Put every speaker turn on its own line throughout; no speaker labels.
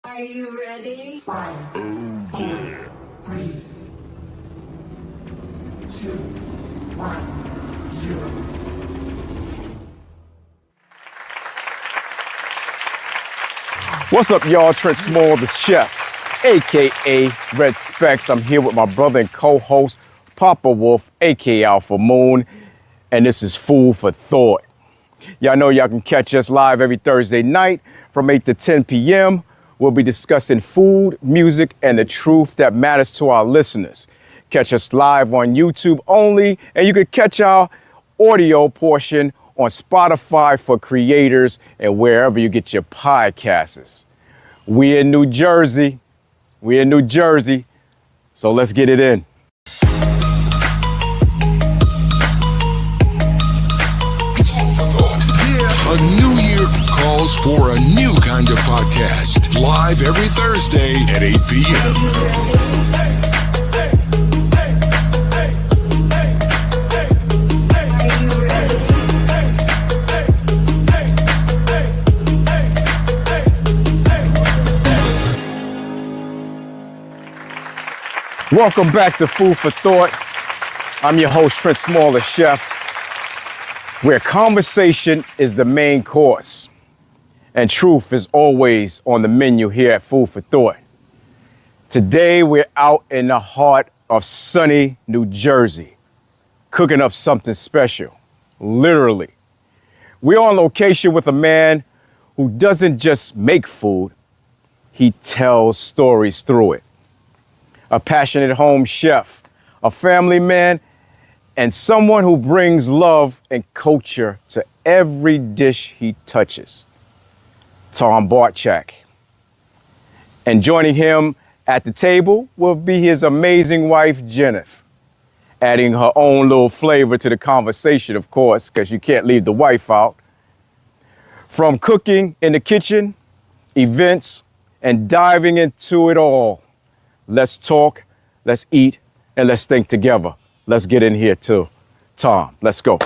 Are you ready?
5, 4, 3, 2, 1, 0.
What's up, y'all? Trent Small, the chef, aka Red Specs. I'm here with my brother and co-host, Papa Wolf, aka Alpha Moon, and this is Food for Thought. Y'all know y'all can catch us live every Thursday night from 8 to 10 p.m. We'll be discussing food, music, and the truth that matters to our listeners. Catch us live on YouTube only, and you can catch our audio portion on Spotify for creators and wherever you get your podcasts. We in New Jersey. So let's get it in.
A new year calls for a new kind of podcast. Live every Thursday at 8 p.m.
Welcome back to Food for Thought. I'm your host, Trent Small, the chef, where conversation is the main course and truth is always on the menu here at Food for Thought. Today, we're out in the heart of sunny New Jersey, cooking up something special, literally. We're on location with a man who doesn't just make food, he tells stories through it. A passionate home chef, a family man, and someone who brings love and culture to every dish he touches. Tom Bartchak. And joining him at the table will be his amazing wife, Jeaneth, adding her own little flavor to the conversation, of course, because you can't leave the wife out. From cooking in the kitchen, events, and diving into it all. Let's talk, let's eat, and let's think together. Let's get in here too. Tom, let's go.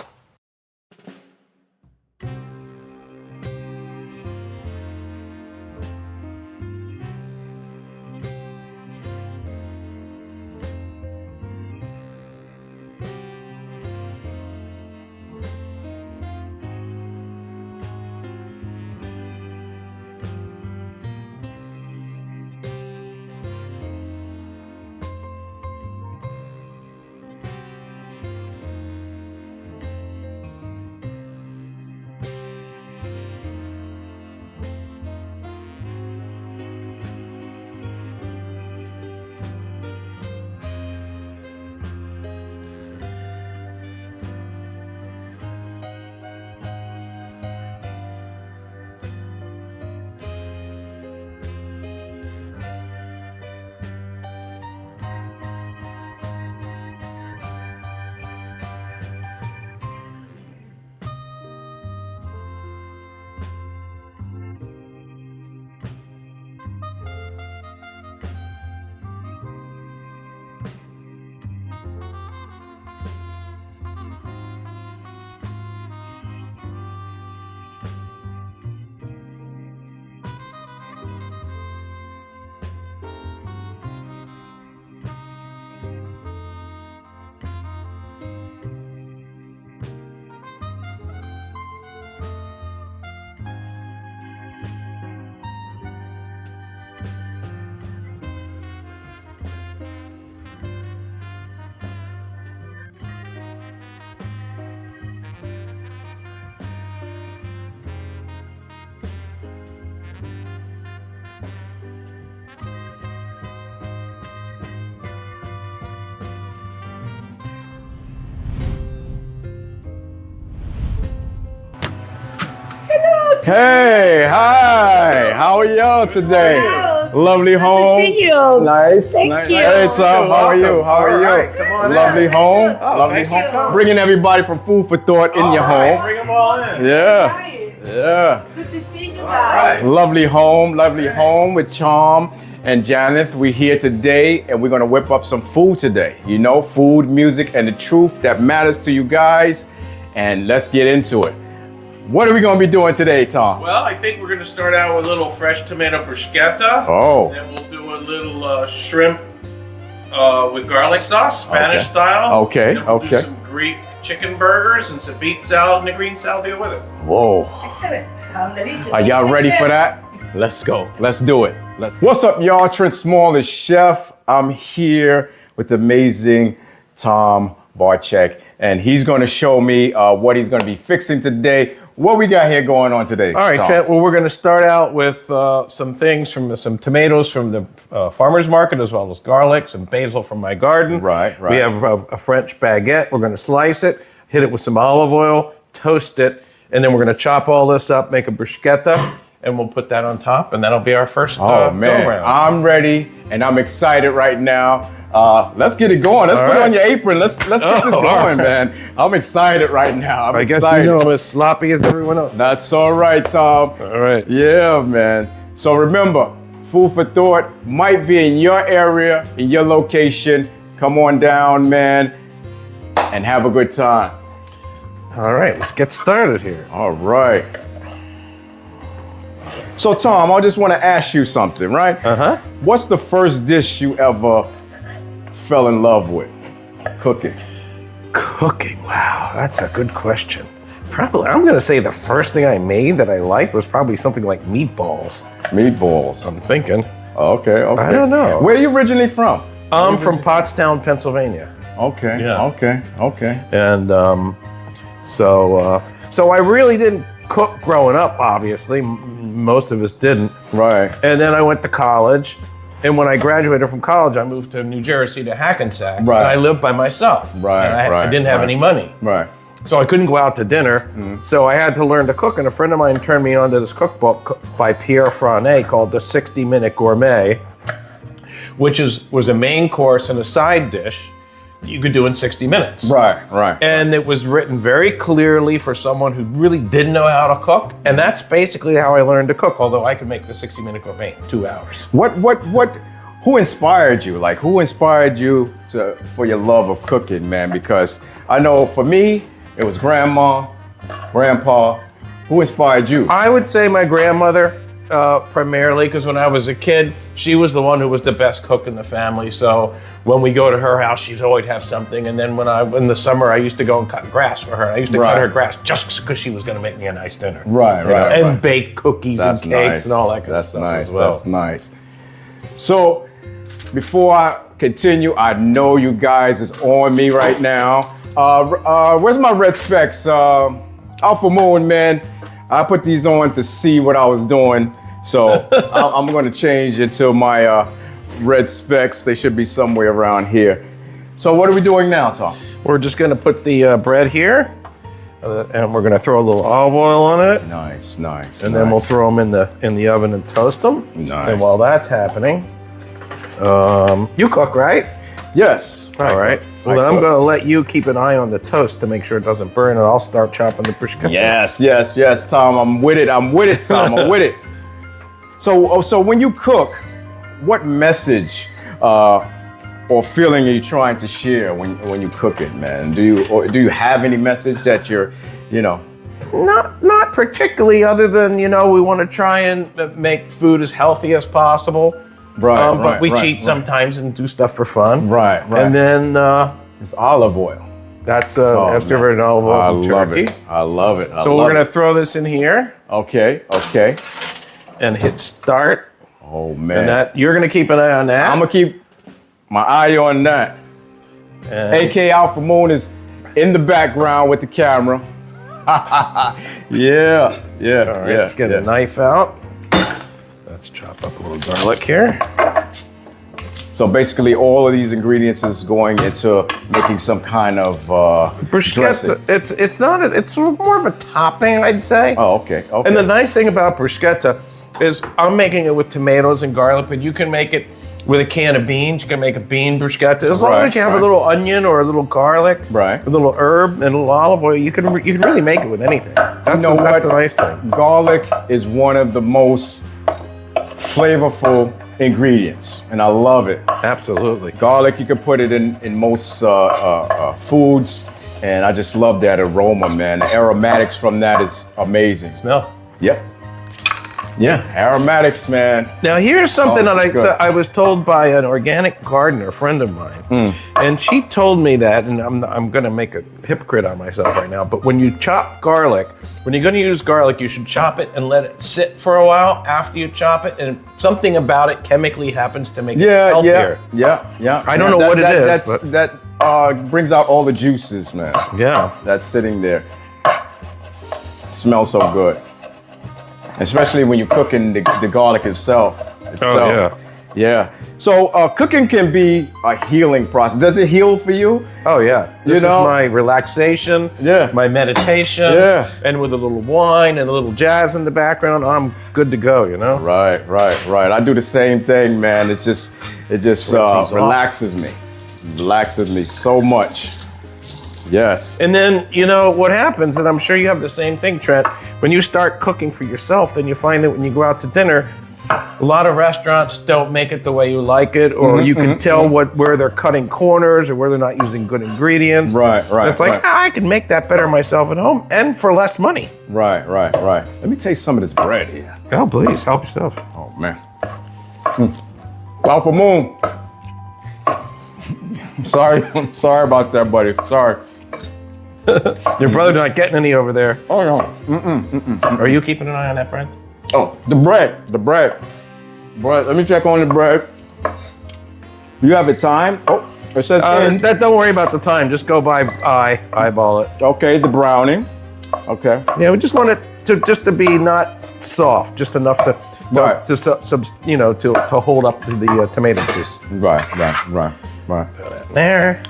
Hey, hi. How are y'all today? Lovely home.
Good to see you.
Nice.
Thank
nice.
you.
Hey, Tom. How are you? How are you?
Right, come on
Lovely
in.
home.
Oh,
Lovely
thank
home.
you.
Bringing everybody from Food for Thought in your home.
Bring them all in.
Yeah.
Nice.
Yeah.
Good to see you
Right.
guys.
Lovely home with Tom and Jeaneth. We're here today and we're gonna whip up some food today. You know, food, music, and the truth that matters to you guys. And let's get into it. What are we gonna be doing today, Tom?
Well, I think we're going to start out with a little fresh tomato bruschetta.
Oh.
Then we'll do a little shrimp with garlic sauce, Spanish style.
Okay,
Then we'll
okay.
do some Greek chicken burgers and some beet salad and a green salad to go with it.
Whoa.
Excellent. Sound delicious.
Are y'all ready for that? Let's go. Let's do it. What's up, y'all? Trent Small, the chef. I'm here with the amazing Tom Bartchak, and he's going to show me what he's going to be fixing today. What we got here going on today?
All right,
Tom?
Trent. Well, we're going to start out with some things from some tomatoes from the farmer's market, as well as garlic, some basil from my garden.
Right.
We have a French baguette. We're going to slice it, hit it with some olive oil, toast it, and then we're going to chop all this up, make a bruschetta, and we'll put that on top, and that'll be our first
Oh man,
go-round.
I'm ready and I'm excited right now. Let's get it going. Let's put on your apron. Let's get this going, man. I'm excited right now. I'm
I guess
excited.
you know I'm as sloppy as everyone else.
That's all right, Tom.
All right.
Yeah, man. So remember, food for thought might be in your area, in your location. Come on down, man, and have a good time.
All right, let's get started here.
All right. So, Tom, I just want to ask you something, right?
Uh-huh.
What's the first dish you ever fell in love with cooking?
Cooking, wow, that's a good question. Probably, I'm going to say the first thing I made that I liked was probably something like meatballs.
Meatballs.
I'm thinking.
Okay.
I don't know.
Where are you originally from?
I'm from Pottstown, Pennsylvania.
Okay.
Yeah.
Okay.
And so I really didn't cook growing up, obviously. Most of us didn't.
Right.
And then I went to college. And when I graduated from college, I moved to New Jersey to Hackensack.
Right.
And I lived by myself.
Right,
And I didn't have any money.
Right.
So I couldn't go out to dinner. So I had to learn to cook. And a friend of mine turned me on to this cookbook by Pierre Franet called The 60-Minute Gourmet, which was a main course and a side dish you could do in 60 minutes.
Right.
And it was written very clearly for someone who really didn't know how to cook. And that's basically how I learned to cook, although I could make the 60-minute gourmet in 2 hours.
Who inspired you? Like, who inspired you for your love of cooking, man? Because I know for me, it was grandma, grandpa. Who inspired you?
I would say my grandmother, primarily, because when I was a kid, she was the one who was the best cook in the family. So when we go to her house, she'd always have something. And then in the summer, I used to go and cut grass for her. I used to cut her grass just because she was going to make me a nice dinner.
Right.
And bake cookies and cakes and all that kind of stuff as well.
That's nice. So before I continue, I know you guys is on me right now. Where's my red specs? Alpha Moon, man. I put these on to see what I was doing. So I'm going to change it to my red specs. They should be somewhere around here. So what are we doing now, Tom?
We're just going to put the bread here, and we're going to throw a little olive oil on it.
Nice.
And then we'll throw them in the oven and toast them.
Nice.
And while that's happening, you cook, right?
Yes.
All right. Well, then I'm going to let you keep an eye on the toast to make sure it doesn't burn, and I'll start chopping the bruschetta.
Yes, Tom. I'm with it, Tom. I'm with it. So when you cook, what message or feeling are you trying to share when you cook it, man? Do you have any message that you're,
Not particularly, other than, we want to try and make food as healthy as possible. But we cheat sometimes and do stuff for fun.
Right.
And then
It's olive oil.
that's extra virgin olive oil from Turkey.
I love it.
So we're going to throw this in here
Okay.
and hit start.
Oh man.
And that you're going to keep an eye on that.
I'm gonna keep my eye on that.
And
AK Alpha Moon is in the background with the camera. Yeah.
all right, let's get a knife out. Let's chop up a little garlic here.
So basically, all of these ingredients is going into making some kind of
Bruschetta.
dressing.
It's not. It's more of a topping, I'd say.
Oh, okay.
And the nice thing about bruschetta is I'm making it with tomatoes and garlic, but you can make it with a can of beans. You can make a bean bruschetta. As long as you have a little onion or a little garlic,
Right.
a little herb and a little olive oil, you can really make it with anything. That's a nice thing.
Garlic is one of the most flavorful ingredients, and I love it.
Absolutely.
Garlic, you can put it in most foods, And I just love that aroma, man. The aromatics from that is amazing.
Smell.
Yep. Yeah, aromatics, man.
Now here's something
Oh,
that
good.
I was told by an organic gardener friend of mine, and she told me that, and I'm going to make a hypocrite on myself right now. But when you chop garlic, when you're going to use garlic, you should chop it and let it sit for a while after you chop it, and something about it chemically happens to make it healthier.
Yeah.
I don't know what it is, but-
That brings out all the juices, man.
Yeah.
That's sitting there. Smells so good. Especially when you're cooking the garlic itself.
Oh,
Yeah. So cooking can be a healing process. Does it heal for you?
Oh yeah. This is my relaxation.
Yeah.
My meditation.
Yeah.
And with a little wine and a little jazz in the background, I'm good to go. You know.
Right. I do the same thing, man. It just relaxes me. Relaxes me so much. Yes.
And then, you know, what happens, and I'm sure you have the same thing, Trent, when you start cooking for yourself, then you find that when you go out to dinner, a lot of restaurants don't make it the way you like it, or you can tell where they're cutting corners or where they're not using good ingredients.
Right.
And it's like, I can make that better myself at home and for less money.
Right. Let me taste some of this bread here.
Oh, please, help yourself.
Oh, man. Alpha Moon. I'm sorry about that, buddy. Sorry.
Your brother's not getting any over there.
Oh, no.
Are you keeping an eye on that, Brent?
Oh, the bread. Let me check on the bread. You have a time? Oh, it says
Don't worry about the time. Just go by eyeball it.
Okay, the browning. Okay.
Yeah, we just want it to be not soft, just enough to hold up the tomato juice.
Right.
There.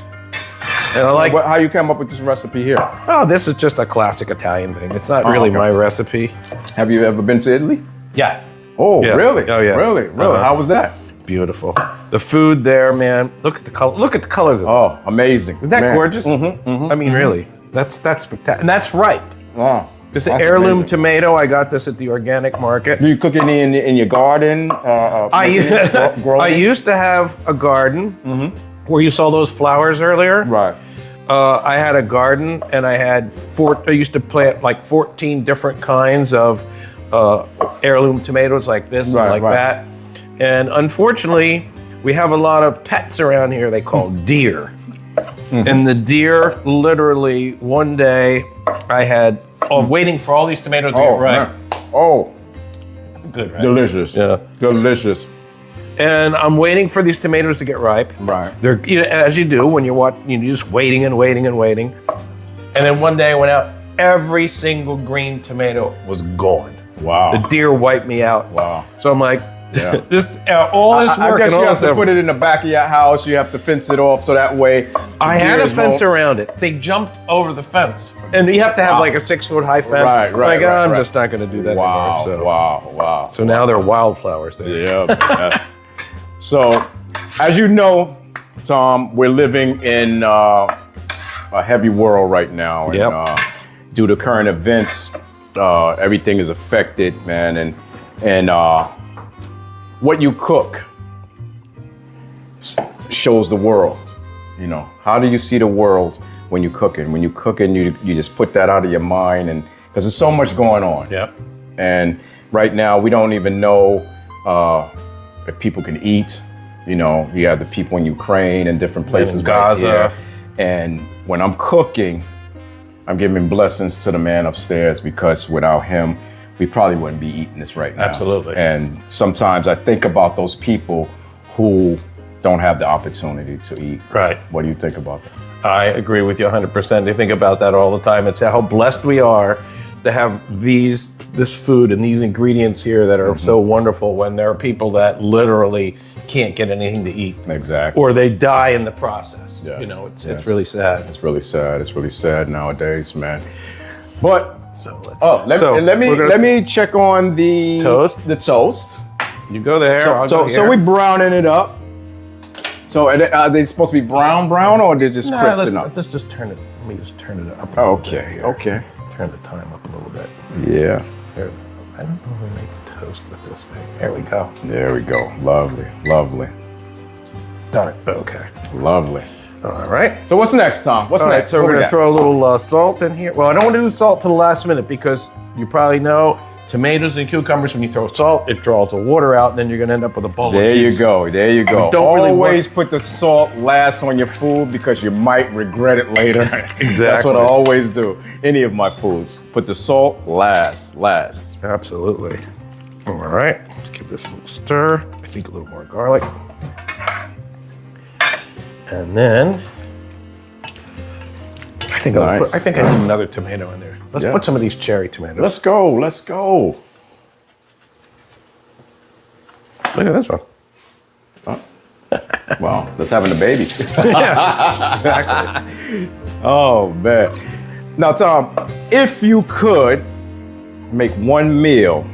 And I like.
How you came up with this recipe here?
Oh, this is just a classic Italian thing. It's not really
okay.
my recipe.
Have you ever been to Italy?
Yeah.
Oh,
Yeah.
really?
Oh, yeah.
Really? How was that?
Beautiful. The food there, man. Look at the color. Look at the colors of this.
Oh, amazing.
Isn't that
Man.
gorgeous? I mean, really. That's spectacular. And that's ripe.
Oh,
This is
that's
heirloom
amazing.
tomato. I got this at the organic market.
Do you cook it in your garden?
I used to have a garden where you saw those flowers earlier.
Right.
I had a garden, and I used to plant like 14 different kinds of heirloom tomatoes like this and like that. And unfortunately, we have a lot of pets around here they call deer. And the deer, literally, one day, I had waiting for all these tomatoes to get ripe.
Man. Oh,
Good, right?
delicious.
Yeah.
Delicious.
And I'm waiting for these tomatoes to get ripe.
Right.
They're, as you do when you're just waiting and waiting and waiting. And then one day I went out, every single green tomato was gone.
Wow.
The deer wiped me out.
Wow.
So I'm like,
Yeah.
all this
I
work
guess
and all
you have
this
to put
effort.
it in the back of your house. You have to fence it off so that way.
I had a
deers
fence
won't-
around it. They jumped over the fence. And you have to have like a 6-foot high fence. I'm just not going to do that
Wow.
anymore. So.
Wow.
So now they're wildflowers there.
Yeah. Man. So, as you know, Tom, we're living in a heavy world right now. And,
Yep.
due to current events, everything is affected, man. And what you cook shows the world. You know, how do you see the world when you're cooking? When you're cooking, you just put that out of your mind, and because there's so much going on.
Yep.
And right now, we don't even know if people can eat. You know, you have the people in Ukraine and different places.
in Gaza.
Right here. And when I'm cooking, I'm giving blessings to the man upstairs, because without him, we probably wouldn't be eating this right now.
Absolutely.
And sometimes I think about those people who don't have the opportunity to eat.
Right.
What do you think about that?
I agree with you 100%. I think about that all the time. It's how blessed we are to have this food and these ingredients here that are so wonderful, when there are people that literally can't get anything to eat.
Exactly.
Or they die in the process.
Yes.
You know, it's
Yes.
really sad.
It's really sad. It's really sad nowadays, man. But
So
let me check on the
Toast?
The toast.
You go there. I'll go
So
here.
we're browning it up. So are they supposed to be brown, or they're just crisping up?
Let's just turn it. Let me just turn it up.
Okay. Okay.
Turn the time up a little bit.
Yeah.
There, I don't know how to make toast with this thing. There we go.
There we go. Lovely. Lovely.
Done it. Okay.
Lovely.
All right.
So what's next, Tom? What's
All right,
next?
so
What
we're
we
gonna
got?
throw a little salt in here. Well, I don't want to do salt till the last minute because you probably know tomatoes and cucumbers, when you throw salt, it draws the water out, and then you're gonna end up with a bowl of
There you
juice.
go. There you go.
don't really
Always put the salt last on your food because you might regret it later.
Exactly.
That's what I always do. Any of my foods. Put the salt last.
Absolutely. All right, let's give this a little stir. I think a little more garlic. And then I think
Nice.
I think I need another tomato in there. Let's
Yeah.
put some of these cherry tomatoes.
Let's go. Let's go.
Look at this one.
Well, let's having a baby.
Exactly.
Oh, man. Now, Tom, if you could make one meal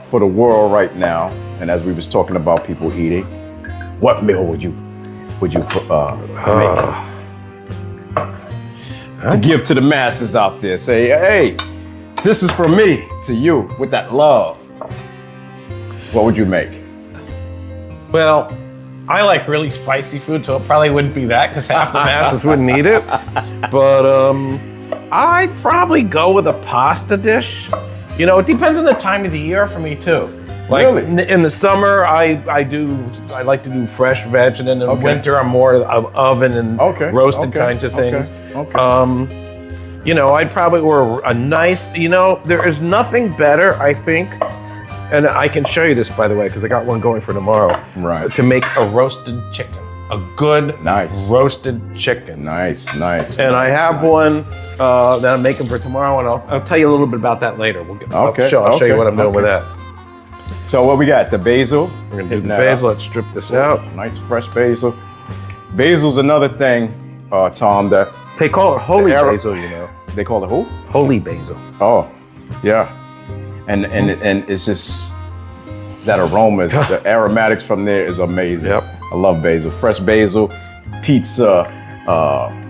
for the world right now, and as we was talking about people eating, what meal would you make to give to the masses out there? Say, hey, this is from me to you with that love. What would you make?
Well, I like really spicy food, so it probably wouldn't be that because half the masses wouldn't eat it. But I'd probably go with a pasta dish. You know, it depends on the time of the year for me too. Like
Really?
in the summer, I like to do fresh veg, and in the
Okay.
winter, I'm more of oven and roasted kinds of things.
Okay.
You know, I'd probably order a nice. You know, there is nothing better, I think. And I can show you this, by the way, because I got one going for tomorrow.
Right.
To make a roasted chicken, a good
Nice.
roasted chicken.
Nice.
And I have one that I'm making for tomorrow, and I'll tell you a little bit about that later. I'll show you what I'm doing with that.
So what we got? The basil.
We're gonna do the basil. Let's strip this out.
Nice fresh basil. Basil's another thing, Tom, that
They call it holy
The Arab-
basil, you know.
they call it who?
Holy basil.
Oh, yeah. And it's just that aroma, the aromatics from there is amazing.
Yep.
I love basil. Fresh basil, pizza.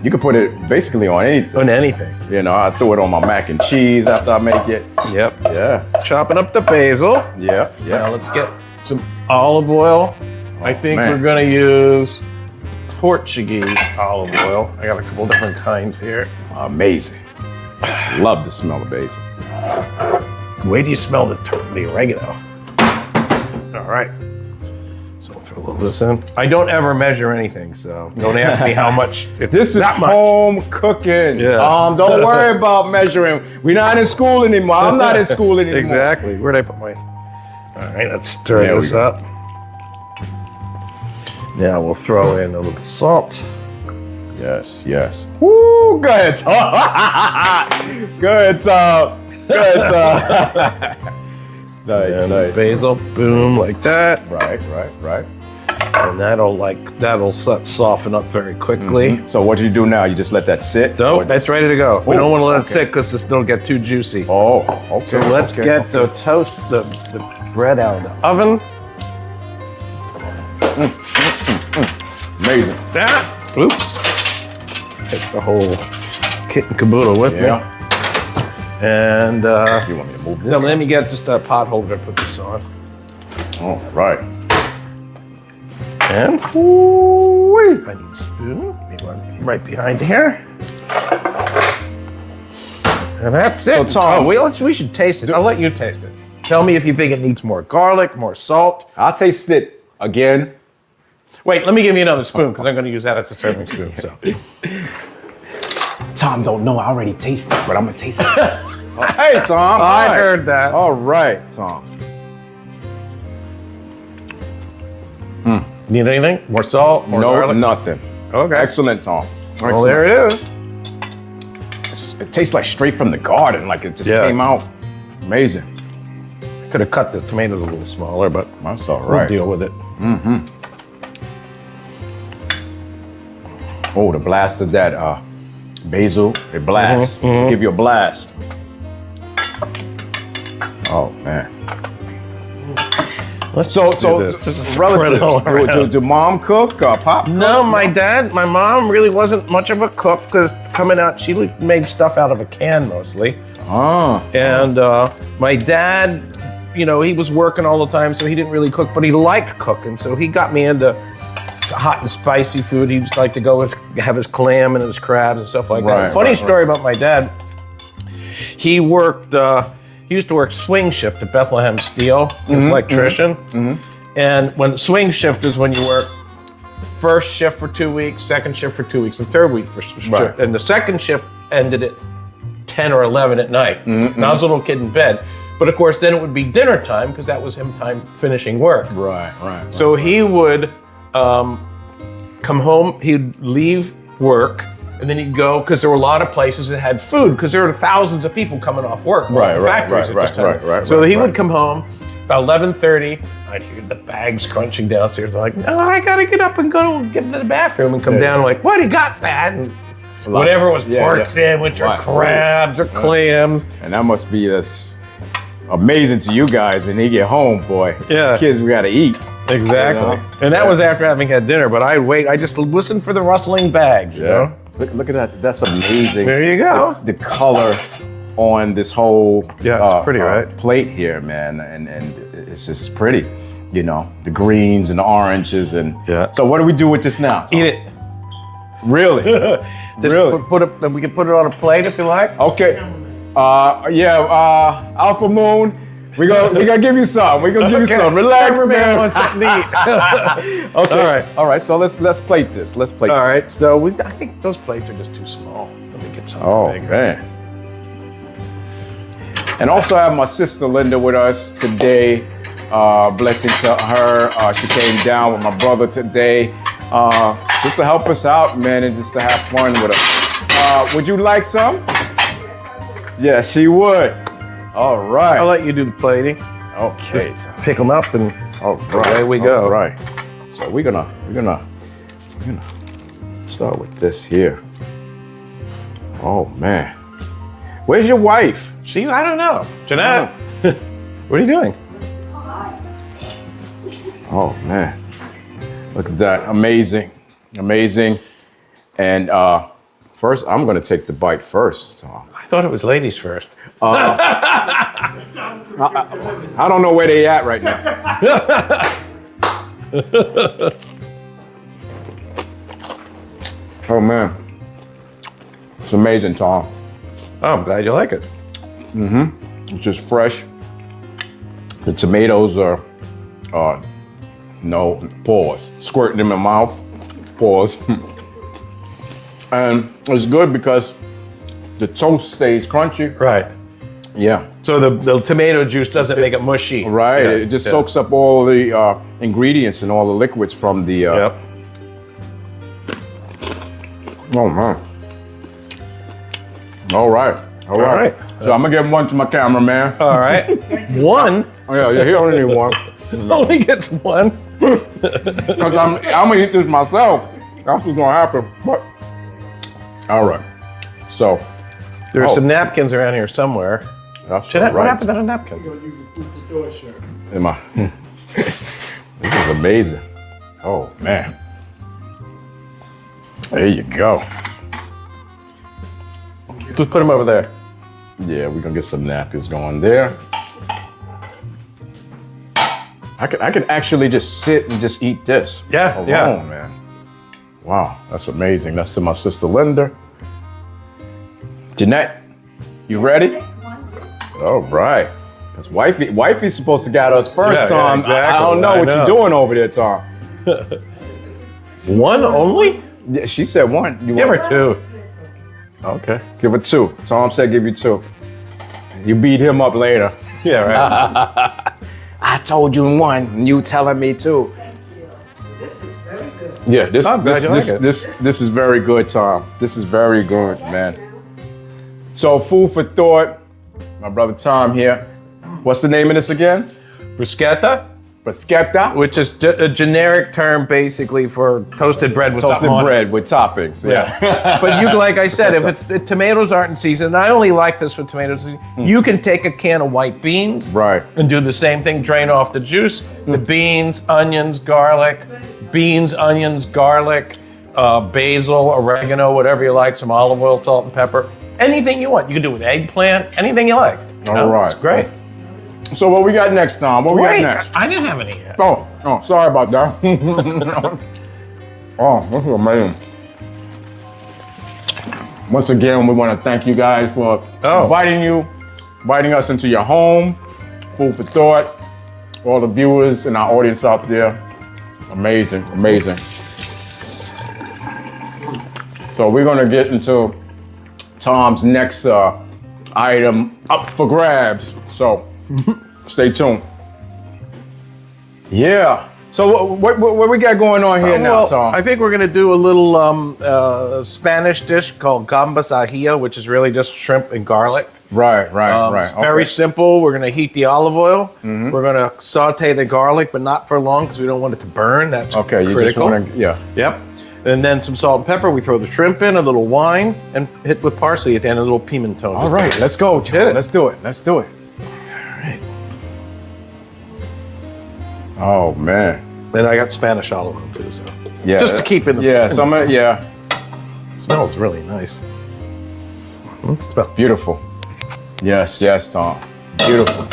You can put it basically on anything.
On anything.
You know, I throw it on my mac and cheese after I make it.
Yep.
Yeah,
Chopping up the basil.
yeah,
Now
yeah.
let's get some olive oil. I think
man.
we're gonna use Portuguese olive oil. I got a couple different kinds here.
Amazing. Love the smell of basil.
Wait till you smell the oregano. All right. So we'll throw a little of this in. I don't ever measure anything, so don't ask me how much.
This is
that much.
home cooking.
Yeah.
Don't worry about measuring. We're not in school anymore. I'm not in school anymore.
Exactly. Where'd I put my? All right, let's stir
There we
this
go.
up. Now we'll throw in a little salt.
Yes, yes. Woo! Go ahead, Tom. Go ahead, Tom. Go ahead, Tom. Nice,
And
nice.
basil, boom, like that.
Right.
And that'll soften up very quickly.
So what do you do now? You just let that sit?
Nope,
Or-
that's ready to go. We
Oh,
don't want to let it
okay.
sit because it'll get too juicy.
Oh, okay.
So let's
okay,
get
okay.
the toast, the bread out of the oven.
Amazing.
That, oops. Take the whole kit and caboodle with
Yeah.
me. And
You want me to move this?
no, let me get just a pot holder to put this on.
All right.
And I need a spoon. Need one right behind here. And that's it.
So, Tom-
we should taste it. I'll let you taste it. Tell me if you think it needs more garlic, more salt.
I'll taste it again.
Wait, let me give you another spoon because I'm going to use that as a serving spoon. So,
Tom don't know I already tasted it, but I'm gonna taste it. Hey, Tom.
I
all right.
heard that.
All right, Tom.
Need anything? More salt? More
No,
garlic?
nothing.
Okay.
Excellent, Tom.
Well, there it is.
It tastes like straight from the garden, like it just
Yeah.
came out. Amazing.
Could have cut the tomatoes a little smaller, but
That's all
we'll
right.
deal with it.
Oh, the blast of that basil, it blasts. Give you a blast. Oh man.
Let's
So
do this. Just spread
relatives.
it all around.
Do mom cook? Pop?
No, my mom really wasn't much of a cook because coming out, she made stuff out of a can mostly.
Oh.
And my dad, you know, he was working all the time, so he didn't really cook, but he liked cooking. So he got me into hot and spicy food. He used to like to have his clam and his crabs and stuff like
Right,
that. Funny
right,
story about my dad. He worked. He used to work swing shift at Bethlehem Steel as an electrician. And when swing shift is when you work first shift for 2 weeks, second shift for 2 weeks, and third week for shift.
Right.
And the second shift ended at 10 or 11 at night. And I was a little kid in bed. But of course, then it would be dinner time because that was him time finishing work.
Right.
So he would come home, he'd leave work, and then he'd go, because there were a lot of places that had food, because there were thousands of people coming off work,
Right,
off the
right,
factories
right,
at this time.
right,
So
right,
he
right.
would come home about 11:30. I'd hear the bags crunching downstairs. They're like, no, I gotta get up and go get into the bathroom and come down. Like, what, he got that? And whatever was pork sandwich or
Right.
crabs or clams.
And that must be this amazing to you guys when they get home, boy.
Yeah.
Kids, we gotta eat.
Exactly.
You know?
And that was after having had dinner, but I'd wait. I just listened for the rustling bags, you know?
Look at that. That's amazing.
There you go.
The color on this whole
Yeah, it's pretty, right?
plate here, man, and it's just pretty. You know, the greens and the oranges and
Yeah.
So what do we do with this now, Tom?
Eat it.
Really?
Just
Really?
put it. We can put it on a plate if you like.
Okay. Alpha Moon. We gonna give you some. We gonna give you some. Relax,
Cameraman
man.
wants something to eat.
Okay. All right. So let's plate this. Let's plate.
All
this.
right. So I think those plates are just too small. Let me get something
Oh
bigger.
man. And also I have my sister Linda with us today. Blessing to her. She came down with my brother today, just to help us out, man, and just to have fun with us. Would you like some? Yes, she would. All right.
I'll let you do the plating.
Okay.
Just pick them up and
All right.
away we go.
All right. So we're gonna start with this here. Oh man. Where's your wife?
I don't know. Jeaneth, what are you doing?
Oh man. Look at that. Amazing. Amazing. And first I'm gonna take the bite first, Tom.
I thought it was ladies first.
I don't know where they at right now. Oh man. It's amazing, Tom.
Oh, I'm glad you like it.
It's just fresh. The tomatoes are, no, pause. Squirting in my mouth, pause. And it's good because the toast stays crunchy.
Right.
Yeah.
So the tomato juice doesn't make it mushy.
Right.
Yeah,
It just
yeah.
soaks up all the ingredients and all the liquids from the.
Yep.
Oh man. All right. All right. So I'm gonna give one to my cameraman.
All right. One
Oh, yeah, he only need one.
only gets one.
Because I'm gonna eat this myself. That's what's gonna happen. But all right. So
There are
Oh.
some napkins around here somewhere.
that's
Jeanette,
right.
what happened to the napkins?
Am I? This is amazing. Oh man. There you go.
Just put them over there.
Yeah, we're gonna get some napkins going there. I could actually just sit and just eat this.
Yeah,
alone,
yeah.
man. Wow, that's amazing. That's to my sister Linda. Jeanette, you ready? All right. Because wifey's supposed to guide us first,
Yeah,
Tom.
exactly.
I don't know
I
what
know.
you're doing over there, Tom.
One only?
Yeah, she said one. You
Give
want-
her two.
Okay. Give her two. Tom said give you two. You beat him up later.
Yeah, right.
I told you one, and you telling me two. Yeah, this
I'm glad you like it.
this is very good, Tom. This is very good, man. So food for thought. My brother Tom here. What's the name of this again?
Bruschetta,
Bruschetta.
which is a generic term basically for toasted bread with
Toasted
something on it.
bread with toppings. Yeah.
But you, like I said, if the tomatoes aren't in season, and I only like this with tomatoes. You can take a can of white beans,
Right.
and do the same thing. Drain off the juice. The beans, onions, garlic, basil, oregano, whatever you like. Some olive oil, salt, and pepper. Anything you want. You can do with eggplant. Anything you like. You know?
All right.
It's great.
So what we got next, Tom? What we got
Wait,
next?
I didn't have any yet.
Oh, sorry about that. Oh, this is amazing. Once again, we want to thank you guys for inviting us into your home. Food for thought. All the viewers and our audience out there. Amazing, amazing. So we're gonna get into Tom's next item up for grabs. So stay tuned. Yeah. So what we got going on here now, Tom?
I think we're going to do a little Spanish dish called gambas ajillo, which is really just shrimp and garlic.
Right.
It's very simple. We're going to heat the olive oil.
Mm-hmm.
We're going to saute the garlic, but not for long because we don't want it to burn. That's
okay.
critical.
You just want to, yeah.
Yep. And then some salt and pepper. We throw the shrimp in, a little wine, and hit with parsley at the end, a little pimenton.
All right, let's go.
Hit it.
Let's do it.
All right.
Oh man.
Then I got Spanish olive oil too, so
Yeah.
just to keep in the It smells really nice. Smells
beautiful. Yes, Tom. Beautiful.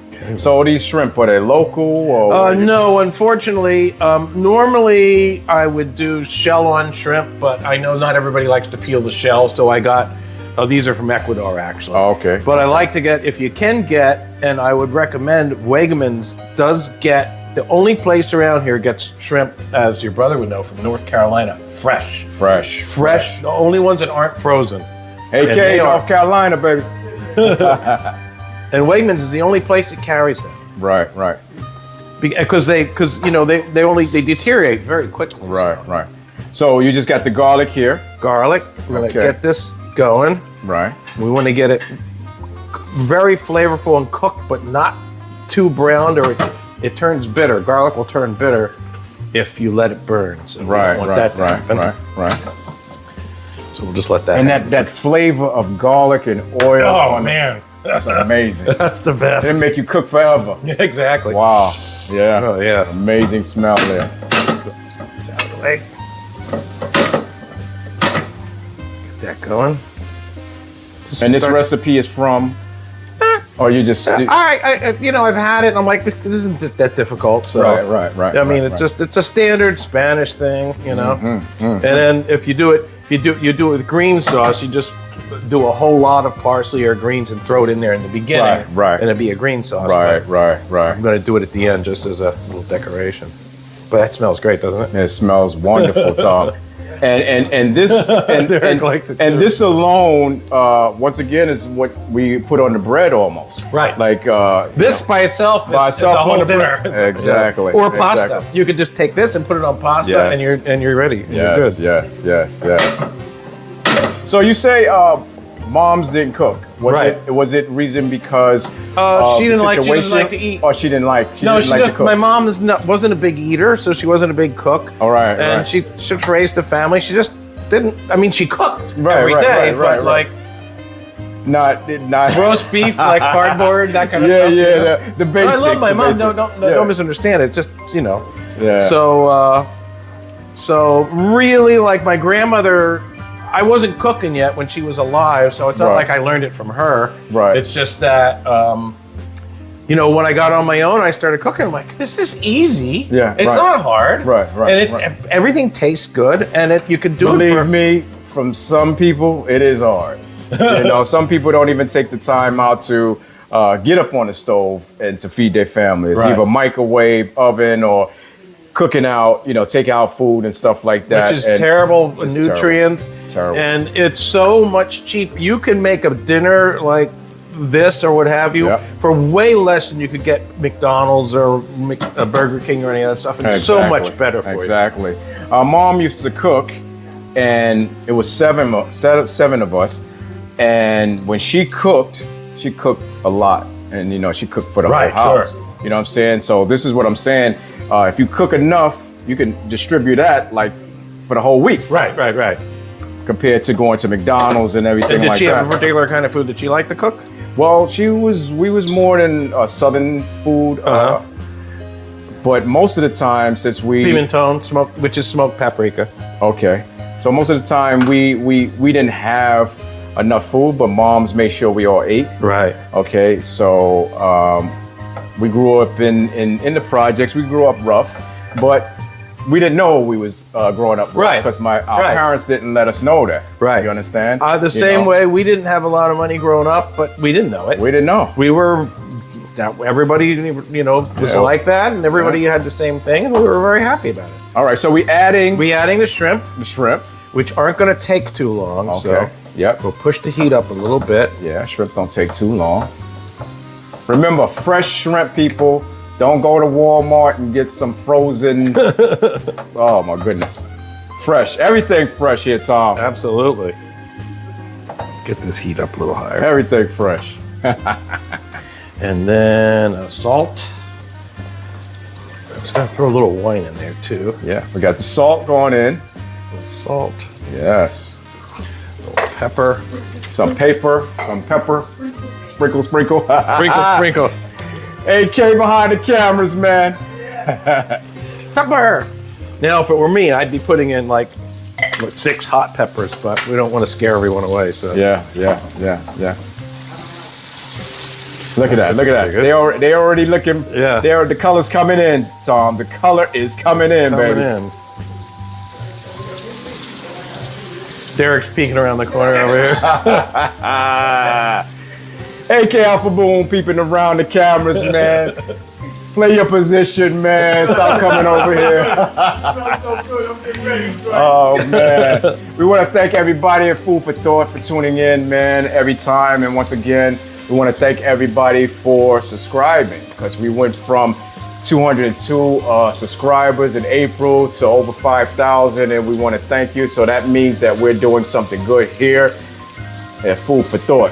Okay. So these shrimp, are they local or?
No, unfortunately. Normally I would do shell on shrimp, but I know not everybody likes to peel the shell, so I got. These are from Ecuador, actually.
Oh, okay.
But I like to get, if you can get, and I would recommend Wegmans does get. The only place around here gets shrimp, as your brother would know, from North Carolina, fresh. The only ones that aren't frozen.
AK, North Carolina, baby.
And Wegmans is the only place that carries them.
Right.
Because they deteriorate very quickly.
Right. So you just got the garlic here.
Garlic. We're gonna get this going.
Right.
We want to get it very flavorful and cooked, but not too browned, or it turns bitter. Garlic will turn bitter if you let it burn. So we don't want that to happen.
Right.
So we'll just let that.
And
happen.
that flavor of garlic and oil.
Oh man,
that's amazing.
That's the best.
It'll make you cook forever.
Exactly.
Wow. Yeah.
Oh yeah.
Amazing smell there.
Get out of the way. Get that going.
And this recipe is from. Or you just.
I've had it, and I'm like, this isn't that difficult. So.
Right.
I mean, it's a standard Spanish thing, you know. And then if you do it with green sauce, you just do a whole lot of parsley or greens and throw it in there in the beginning.
Right.
And it'd be a green sauce.
Right.
I'm going to do it at the end just as a little decoration. But that smells great, doesn't it?
It smells wonderful, Tom. And this and this alone, once again, is what we put on the bread almost.
Right.
Like
this by itself is a whole dinner.
Exactly.
Or pasta. You could just take this and put it on pasta, and you're ready. And you're good.
Yes. So you say moms didn't cook. Was it reason because
she doesn't like to eat.
Or she didn't like to cook?
My mom wasn't a big eater, so she wasn't a big cook.
All right.
And she raised the family. She just didn't. I mean, she cooked every day, but like
not
roast beef, like cardboard, that kind of stuff.
Yeah. The basics.
I love my mom. Don't misunderstand it. Just
Yeah.
So really, like my grandmother. I wasn't cooking yet when she was alive, so it's not like I learned it from her.
Right.
It's just that, when I got on my own, I started cooking. I'm like, this is easy.
Yeah.
It's not hard.
Right.
And everything tastes good, and you can do it.
Believe me, from some people, it is hard. Some people don't even take the time out to get up on the stove and to feed their family. It's either microwave, oven, or cooking out, take out food and stuff like that.
Which is terrible nutrients.
Terrible.
And it's so much cheap. You can make a dinner like this or what have you for way less than you could get McDonald's or Burger King or any of that stuff. And it's so much better for you.
Exactly. Our mom used to cook, and it was seven of us. And when she cooked a lot. And, she cooked for the whole house.
Sure.
You know what I'm saying? So this is what I'm saying. If you cook enough, you can distribute that like for the whole week.
Right.
Compared to going to McDonald's and everything like that.
Did she have a particular kind of food that she liked to cook?
Well, we was more than Southern food. But most of the time, since we
pimenton, which is smoked paprika.
Okay, so most of the time we didn't have enough food, but moms made sure we all ate.
Right.
Okay, so we grew up in the projects. We grew up rough, but we didn't know what we was growing up with.
Right.
Because our
Right.
parents didn't let us know that.
Right.
You understand?
The same way we didn't have a lot of money growing up, but we didn't know it.
We didn't know.
We were, everybody, was
Yeah.
like that, and everybody had the same thing, and we were very happy about it.
All right, so we adding
The shrimp,
the shrimp.
which aren't going to take too long,
Okay.
so
Yep.
we'll push the heat up a little bit.
Yeah, shrimp don't take too long. Remember, fresh shrimp, people. Don't go to Walmart and get some frozen. Oh my goodness. Fresh. Everything fresh here, Tom.
Absolutely. Let's get this heat up a little higher.
Everything fresh.
And then salt. I was going to throw a little wine in there, too.
Yeah, we got the salt going in.
A little salt,
Yes.
a little pepper.
Some paper, some pepper. Sprinkle, sprinkle.
Sprinkle, sprinkle.
AK behind the cameras, man.
Pepper. Now, if it were me, I'd be putting in like 6 hot peppers, but we don't want to scare everyone away. So
Yeah. Look at that, look at that. They already looking,
Yeah.
the color's coming in, Tom. The color is coming in,
coming
baby.
in. Derek's peeking around the corner over here.
AK Alpha Boom peeping around the cameras, man. Play your position, man. Stop coming over here. Oh, man. We want to thank everybody at Food for Thought for tuning in, man, every time. And once again, we want to thank everybody for subscribing, because we went from 202 subscribers in April to over 5,000, and we want to thank you. So that means that we're doing something good here at Food for Thought.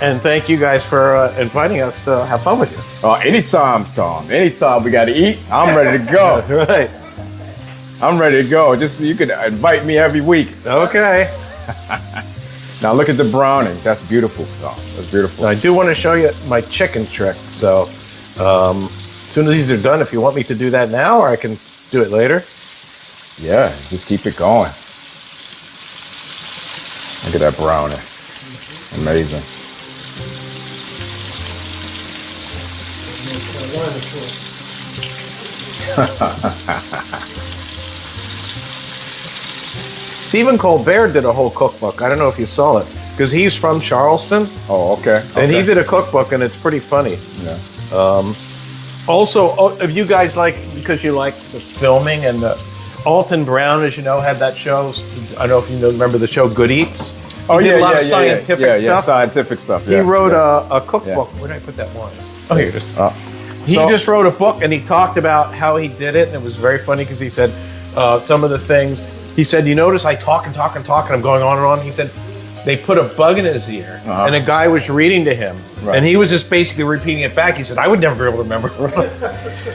And thank you guys for inviting us to have fun with you.
Anytime, Tom. Anytime we got to eat, I'm ready to go.
Right.
I'm ready to go. Just you can invite me every week.
Okay.
Now look at the browning. That's beautiful, Tom. That's beautiful.
I do want to show you my chicken trick. So as soon as these are done, if you want me to do that now, or I can do it later.
Yeah, just keep it going. Look at that browning. Amazing.
Stephen Colbert did a whole cookbook. I don't know if you saw it, because he's from Charleston,
Oh, okay.
and he
Okay.
did a cookbook, and it's pretty funny.
Yeah.
Also, if you guys because you like the filming and the Alton Brown, as you know, had that show. I don't know if you remember the show Good Eats.
Oh,
He
yeah,
did a lot
yeah,
of
yeah,
scientific
yeah,
stuff.
Yeah, scientific stuff.
He
Yeah,
wrote
yeah.
a cookbook. Where did I put that wine? Oh, here it is. He
So-
just wrote a book, and he talked about how he did it, and it was very funny because he said some of the things. He said, "You notice I talk and talk and talk, and I'm going on and on." He said, "They put a bug in his ear, and a guy was reading to him,
Right.
and he was just basically repeating it back." He said, "I would never be able to remember."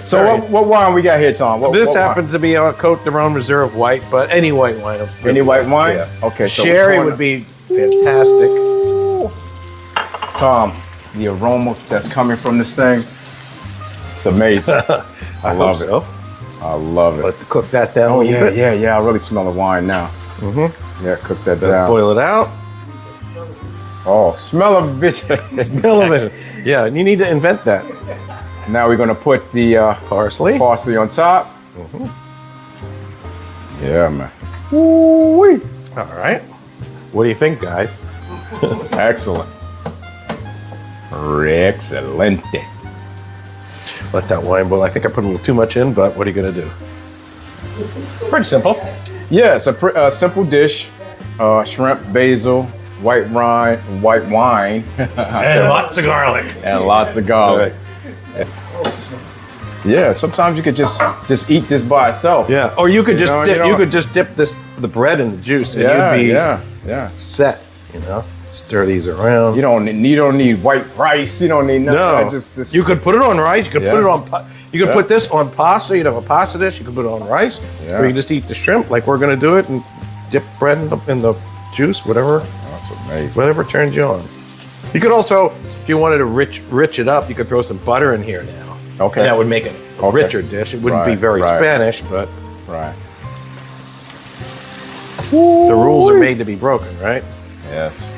So what wine we got here, Tom?
This
what
happens to be a Côte d'Aron Reserve white, but any white wine.
wine? Any white wine?
Yeah.
Okay. So
Sherry
we're
would be fantastic.
Tom, the aroma that's coming from this thing, it's amazing. I love it.
So.
I love it.
But cook that down
Oh
a little
yeah,
bit.
yeah. I really smell the wine now. Mm-hmm. Yeah, cook that down.
Boil it out.
Oh, smell of vision.
Smell of it. Yeah, and you need to invent that.
Now we're gonna put the
Parsley.
parsley on top. Yeah, man. Woo-wee.
All right. What do you think, guys?
Excellent. Excelente.
Let that wine boil. I think I put a little too much in, but what are you going to do? Pretty simple.
Yeah, it's a simple dish. Shrimp, basil, white wine,
And lots of garlic.
and lots of garlic. Yeah, sometimes you could just eat this by itself.
Yeah. Or you could just
know,
dip,
you know-
you could just dip the bread in the juice, and
yeah,
you'd be
yeah.
set. You know, stir these around.
You don't need white rice. You don't need nothing.
No,
Just
you could put it on rice. You could put
Yeah.
it on. You could
Yeah.
put this on pasta. You'd have a pasta dish. You could put it on rice,
Yeah.
or you can just eat the shrimp like we're going to do it, and dip bread in the juice, whatever
That's amazing.
whatever turns you on. You could also, if you wanted to rich it up, you could throw some butter in here now.
Okay.
And that would make it a
Okay.
richer dish. It wouldn't be
Right,
very
right.
Spanish, but
Right.
the rules are made to be broken, right?
Yes.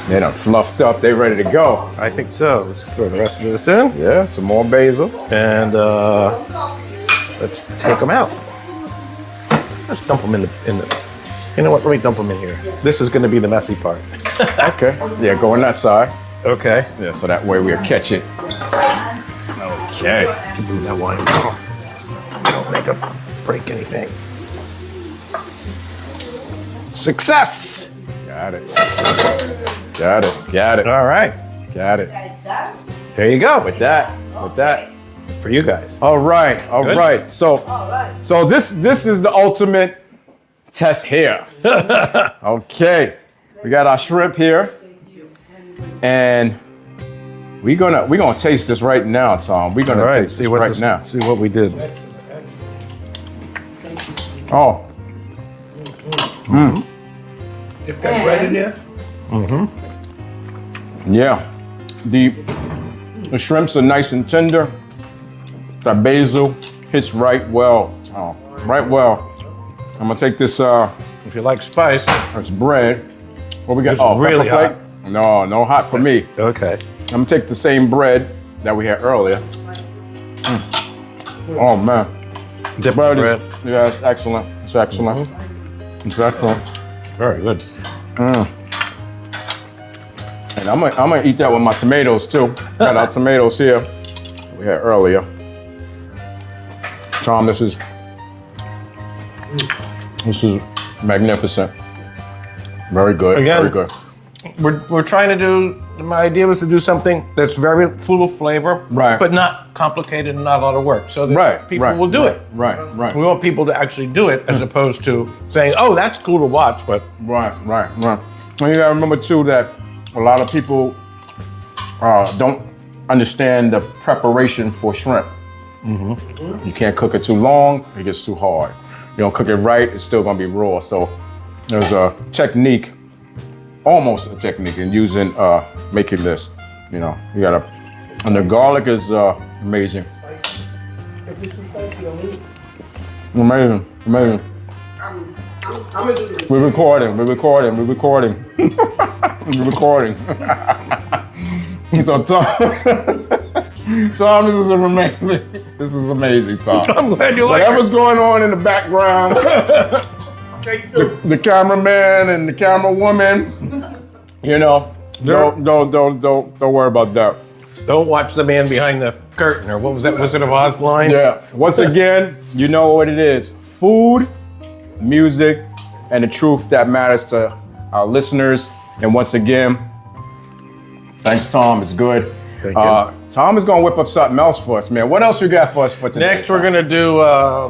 They done fluffed up. They ready to go.
I think so. Let's throw the rest of this in.
Yeah. Some more basil.
And let's take them out. Let's dump them in the. You know what? Let me dump them in here. This is going to be the messy part.
Okay. Yeah, go on that side.
Okay.
Yeah, so that way we'll catch it. Okay.
You move that wine off. Don't make them break anything. Success!
Got it. Got it. Got it.
All right.
Got it.
There you go.
With that.
For you guys.
All right. All
Good.
right. So this is the ultimate test here. Okay. We got our shrimp here. And we're gonna taste this right now, Tom. We're gonna taste
see
this
what
right now.
See what we did.
Oh.
Dip that bread in there.
Yeah. The shrimps are nice and tender. That basil hits right well. Oh, right well. I'm gonna take this
If you like spice.
this bread. What we got?
It's
Oh,
really
pepper flake? No hot for me.
Okay.
I'm gonna take the same bread that we had earlier. Oh man.
Dip the
Bread
bread.
is, yeah, it's excellent. It's excellent. It's excellent.
Very good.
And I'm gonna eat that with my tomatoes too. Got our tomatoes here we had earlier. Tom, this is magnificent. Very good.
Again,
very good.
We're trying to do. My idea was to do something that's very full of flavor,
Right.
but not complicated and not a lot of work, so that
Right.
people
right,
will do
right,
it.
Right. Right.
We want people to actually do it as opposed to saying, "Oh, that's cool to watch," but
Right. And you gotta remember too that a lot of people don't understand the preparation for shrimp. You can't cook it too long; it gets too hard. You don't cook it right; it's still gonna be raw. So there's a technique, almost a technique, in using making this. You know, you gotta, and the garlic is amazing. Amazing. We're recording. So Tom, this is amazing, Tom.
I'm glad you like
Whatever's going on in the background, the cameraman and the camera woman, you know, don't worry about that.
Don't watch the man behind the curtain, or what was that Wizard of Oz line?
Yeah. Once again, you know what it is: food, music, and the truth that matters to our listeners. And once again, thanks, Tom. It's good.
Thank you.
Tom is gonna whip up something else for us, man. What else you got for us for today?
Next, we're gonna do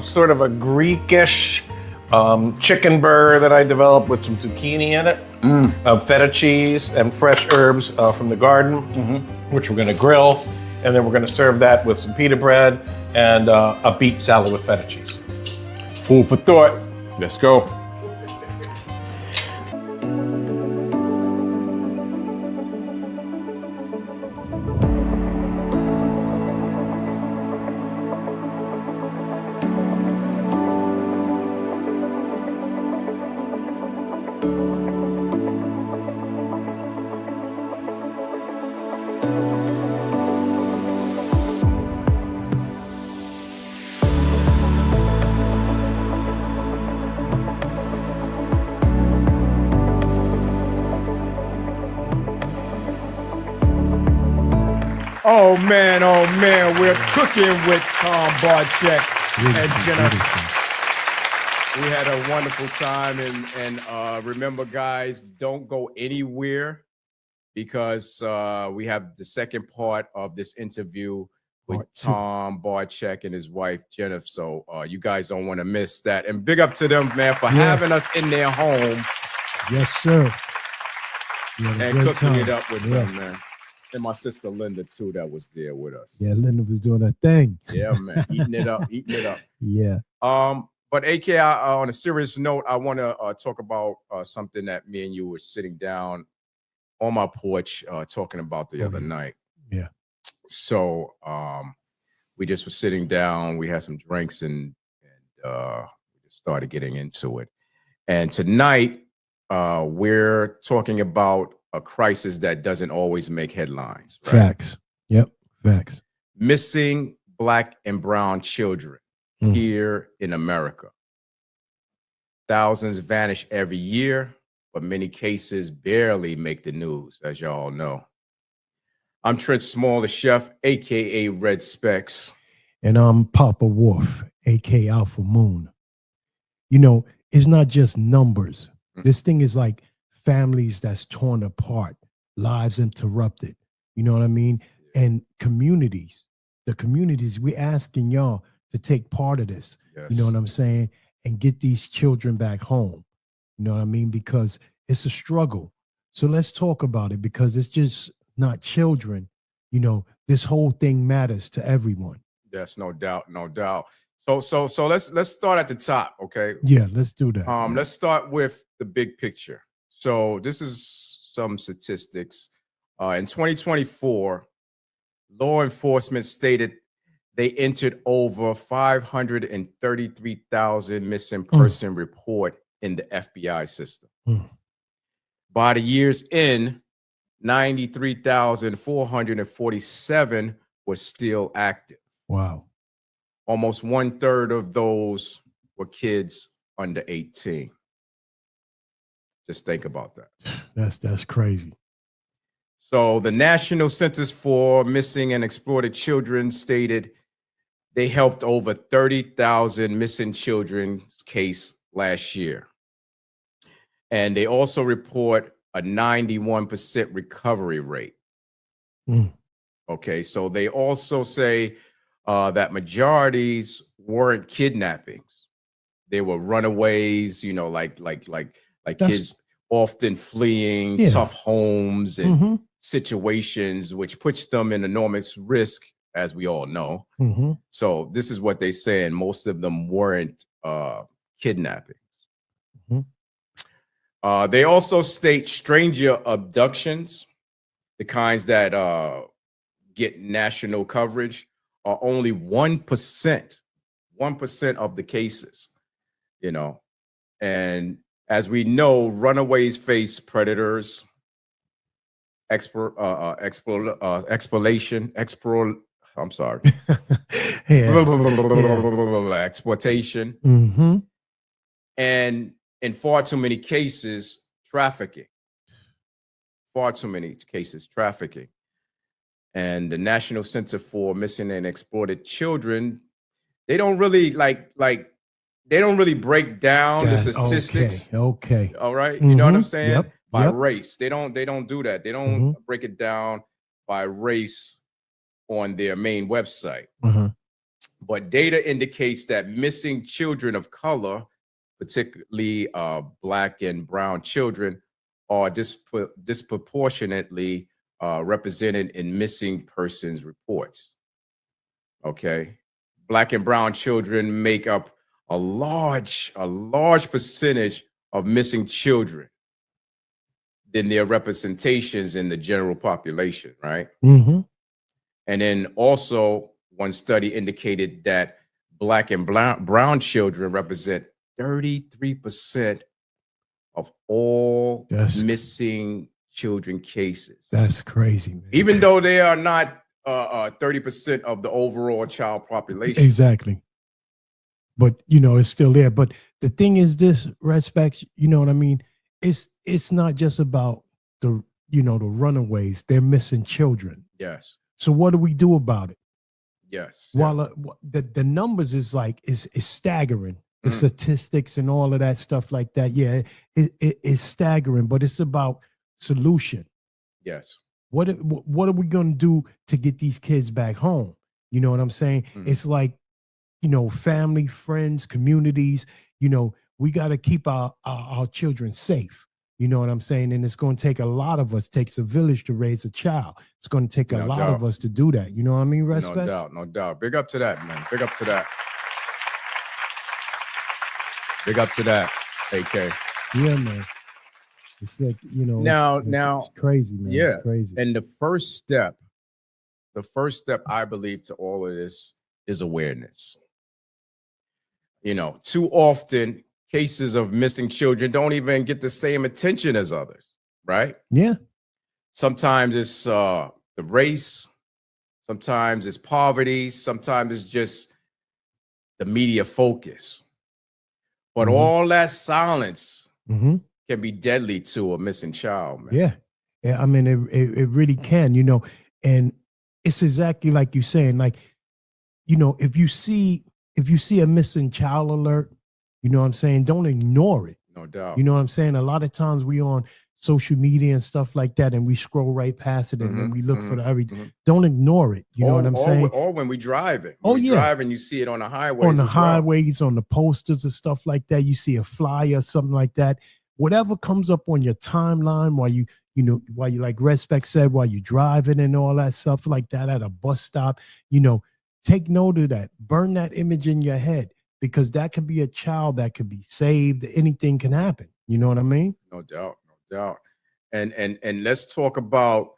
sort of a Greekish chicken burger that I developed with some zucchini in it, feta cheese, and fresh herbs from the garden, which we're gonna grill, and then we're gonna serve that with some pita bread and a beet salad with feta cheese.
Food for thought. Let's go. Oh man, we're cooking with Tom Bartchak and Jeaneth. We had a wonderful time, and remember, guys, don't go anywhere because we have the second part of this interview with Tom Bartchak and his wife Jeaneth. So you guys don't want to miss that. And big up to them, man, for having us in their home.
Yes, sir.
And cooking it up with them, man. And my sister Linda too, that was there with us.
Yeah, Linda was doing her thing.
Yeah, man, eating it up.
Yeah.
But AK, on a serious note, I want to talk about something that me and you were sitting down on my porch talking about the other night.
Yeah.
So we just were sitting down. We had some drinks and we just started getting into it. And tonight we're talking about a crisis that doesn't always make headlines. Right?
Facts. Yep. Facts.
Missing Black and brown children here in America. Thousands vanish every year, but many cases barely make the news, as y'all know. I'm Trent Small, the chef, aka Red Specs.
And I'm Papa Wolf, aka Alpha Moon. You know, it's not just numbers. This thing is like families that's torn apart, lives interrupted. You know what I mean? And communities, the communities, we're asking y'all to take part of this.
Yes.
You know what I'm saying? And get these children back home. You know what I mean? Because it's a struggle. So let's talk about it, because it's just not children. You know, this whole thing matters to everyone.
Yes, no doubt, no doubt. So let's start at the top, okay?
Yeah, let's do that.
Let's start with the big picture. So this is some statistics. In 2024, law enforcement stated they entered over 533,000 missing person report in the FBI system. By the year's end, 93,447 were still active.
Wow.
Almost 1/3 of those were kids under 18. Just think about that.
That's crazy.
So the National Centers for Missing and Exploited Children stated they helped over 30,000 missing children's case last year. And they also report a 91% recovery rate. Okay, so they also say that majorities weren't kidnappings. They were runaways, you know, like kids often fleeing tough homes and situations, which puts them in enormous risk, as we all know. So this is what they say, and most of them weren't kidnappings. They also state stranger abductions, the kinds that get national coverage, are only 1% of the cases, you know. And as we know, runaways face predators, exploitation, and in far too many cases, trafficking. And the National Center for Missing and Exploited Children, they don't really they don't really break down the statistics.
Okay.
All right. You know what I'm saying?
Yep.
By race. They don't do that. They don't break it down by race on their main website. But data indicates that missing children of color, particularly Black and brown children, are disproportionately represented in missing persons reports. Okay. Black and brown children make up a large percentage of missing children than their representations in the general population, right? And then also one study indicated that Black and brown children represent 33% of all missing children cases.
That's crazy, man.
Even though they are not 30% of the overall child population.
Exactly. But, you know, it's still there. But the thing is this, respects, you know what I mean? It's not just about the runaways. They're missing children.
Yes.
So what do we do about it?
Yes.
While the numbers is staggering. The statistics and all of that stuff like that. Yeah, it is staggering, but it's about solution.
Yes.
What are we going to do to get these kids back home? You know what I'm saying? It's like, you know, family, friends, communities, you know, we got to keep our children safe. You know what I'm saying? And it's going to take a lot of us. It takes a village to raise a child. It's going to take a lot of us to do that. You know what I mean? Respect?
No doubt. Big up to that, man. Big up to that. Big up to that, AK.
Yeah, man. It's like, you know,
now
it's crazy, man.
Yeah.
It's crazy.
And the first step I believe to all of this is awareness. You know, too often cases of missing children don't even get the same attention as others, right?
Yeah.
Sometimes it's the race, sometimes it's poverty, sometimes it's just the media focus. But
Mhm.
all that silence
Mhm.
can be deadly to a missing child, man.
Yeah. Yeah. I mean, it really can, and it's exactly like you're saying, like, if you see a missing child alert, you know what I'm saying? Don't ignore it.
No doubt.
You know what I'm saying? A lot of times we on social media and stuff like that, and we scroll right past it, and then we look for the everything. Don't ignore it. You know what I'm saying?
Or when we drive it.
Oh,
When we
yeah.
drive and you see it on the highways.
On the
as well.
highways, on the posters and stuff like that. You see a flyer, something like that. Whatever comes up on your timeline while you like Respect said, while you driving and all that stuff like that at a bus stop, take note of that. Burn that image in your head, because that could be a child that could be saved. Anything can happen. You know what I mean?
No doubt, no doubt. And let's talk about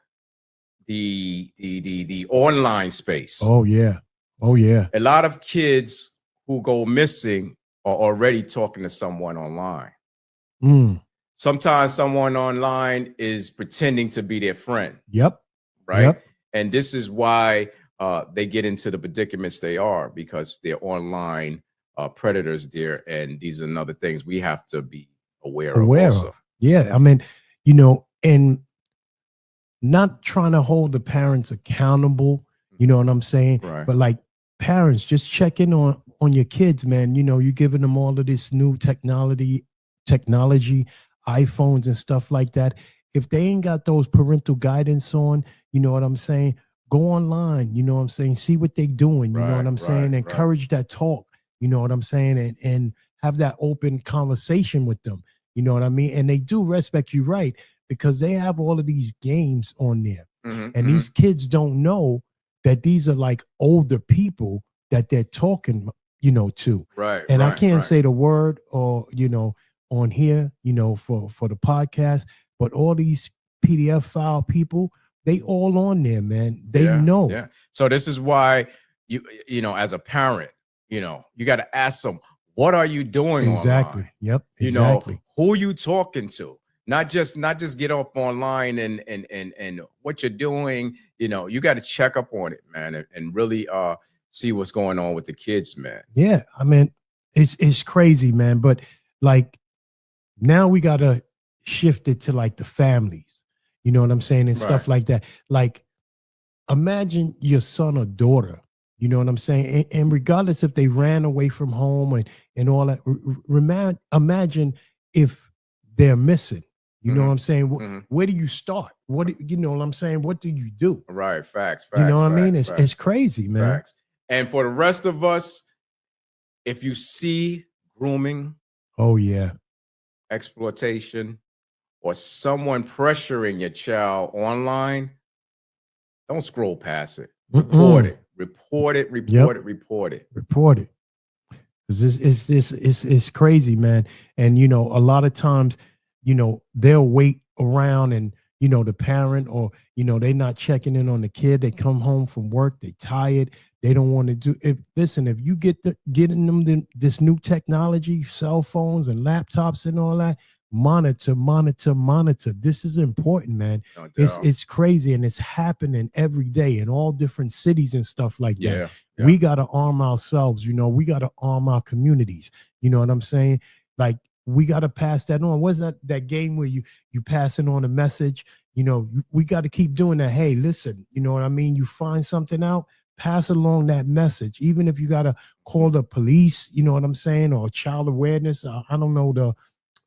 the online space.
Oh yeah. Oh yeah.
A lot of kids who go missing are already talking to someone online.
Mm.
Sometimes someone online is pretending to be their friend,
Yep.
right?
Yep.
And this is why they get into the predicaments they are, because they're online predators there. And these are another things we have to be aware of also.
Yeah. I mean, and not trying to hold the parents accountable, you know what I'm saying?
Right.
But like, parents, just check in on your kids, man. You're giving them all of this new technology, iPhones and stuff like that. If they ain't got those parental guidance on, you know what I'm saying? Go online, you know what I'm saying? See what they doing, you know what I'm saying? Encourage that talk, you know what I'm saying? And have that open conversation with them, you know what I mean? And they do respect you, right? Because they have all of these games on there. And these kids don't know that these are like older people that they're talking, to.
Right.
And I can't say the word or, on here, for the podcast, but all these PDF file people, they all on there, man. They know.
Yeah. So this is why you know, as a parent, you got to ask them, what are you doing
Exactly.
online?
Yep. Exactly.
Who you talking to? Not just get up online and what you're doing. You got to check up on it, man, and really see what's going on with the kids, man.
Yeah. I mean, it's crazy, man. But like, now we got to shift it to like the families, you know what I'm saying? And stuff like that. Like, imagine your son or daughter, you know what I'm saying? And regardless if they ran away from home and all that, imagine if they're missing, you know what I'm saying? Where do you start? You know what I'm saying? What do you do?
Right. Facts.
You know what I mean? It's crazy, man.
Facts. And for the rest of us, if you see grooming,
oh yeah,
exploitation, or someone pressuring your child online, don't scroll past it. Report it. Report it. Report it. Report it.
Report it. Because it's crazy, man. And a lot of times, they'll wait around and the parent or they're not checking in on the kid. They come home from work, they tired, they don't want to do it. Listen, if you getting them this new technology, cell phones and laptops and all that, monitor. This is important, man.
No doubt.
It's crazy, and it's happening every day in all different cities and stuff like that.
Yeah.
We got to arm ourselves, we got to arm our communities. You know what I'm saying? Like, we got to pass that on. What's that game where you passing on a message? We got to keep doing that. Hey, listen, you know what I mean? You find something out, pass along that message. Even if you got to call the police, you know what I'm saying? Or child awareness. I don't know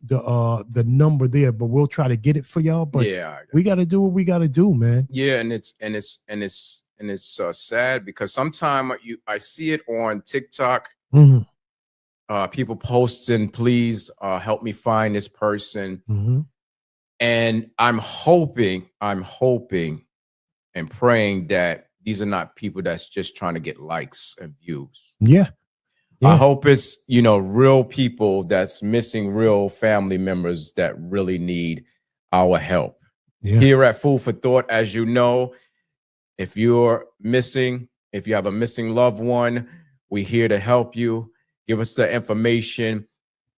the number there, but we'll try to get it for y'all. But we got to do what we got to do, man.
Yeah. And it's sad because sometimes I see it on TikTok. People posting, please help me find this person. And I'm hoping and praying that these are not people that's just trying to get likes and views.
Yeah.
I hope it's, real people that's missing real family members that really need our help. Here at Food for Thought, as you know, if you're missing, if you have a missing loved one, we're here to help you. Give us the information,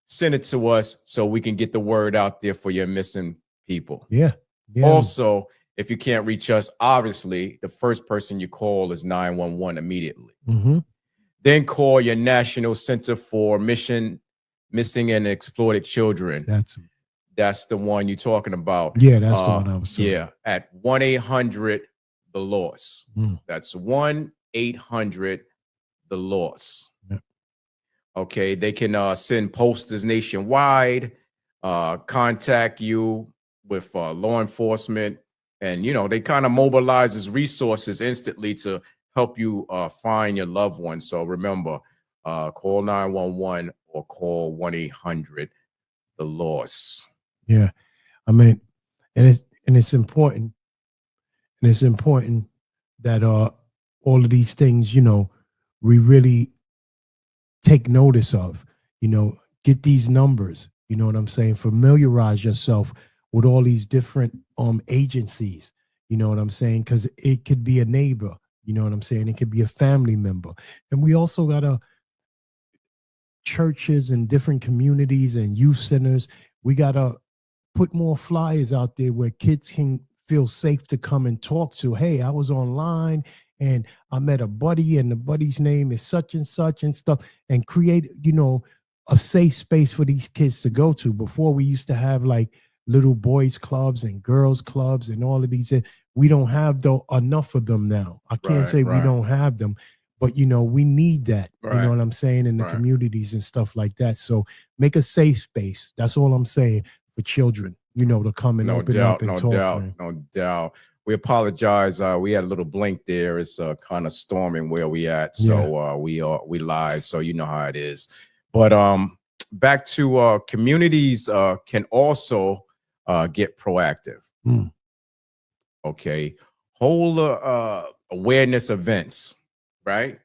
send it to us so we can get the word out there for your missing people.
Yeah.
Also, if you can't reach us, obviously, the first person you call is 911 immediately. Then call your National Center for Missing and Exploited Children. That's the one you're talking about.
Yeah, that's the one I was talking
about. Yeah, at 1-800 the loss.
Mm.
That's 1-800 the loss.
Yep.
Okay, they can send posters nationwide, contact you with law enforcement, and they kind of mobilizes resources instantly to help you find your loved one. So remember, call 911 or call 1-800 the loss.
Yeah, I mean, and it's important, that all of these things, we really take notice of. Get these numbers. You know what I'm saying? Familiarize yourself with all these different agencies. You know what I'm saying? Because it could be a neighbor. You know what I'm saying? It could be a family member, and we also got churches and different communities and youth centers. We gotta put more flyers out there where kids can feel safe to come and talk to. Hey, I was online and I met a buddy, and the buddy's name is such and such and stuff, and create, a safe space for these kids to go to. Before, we used to have like little boys clubs and girls clubs and all of these. We don't have enough of them now. I can't say we don't have them, but we need that. You know what I'm saying, in the communities and stuff like that. So make a safe space. That's all I'm saying, for children, to come and open up and talk.
No doubt. We apologize. We had a little blink there. It's kind of storming where we at. So we live. So you know how it is. But back to communities can also get proactive.
Mm.
Okay. Hold awareness events, right?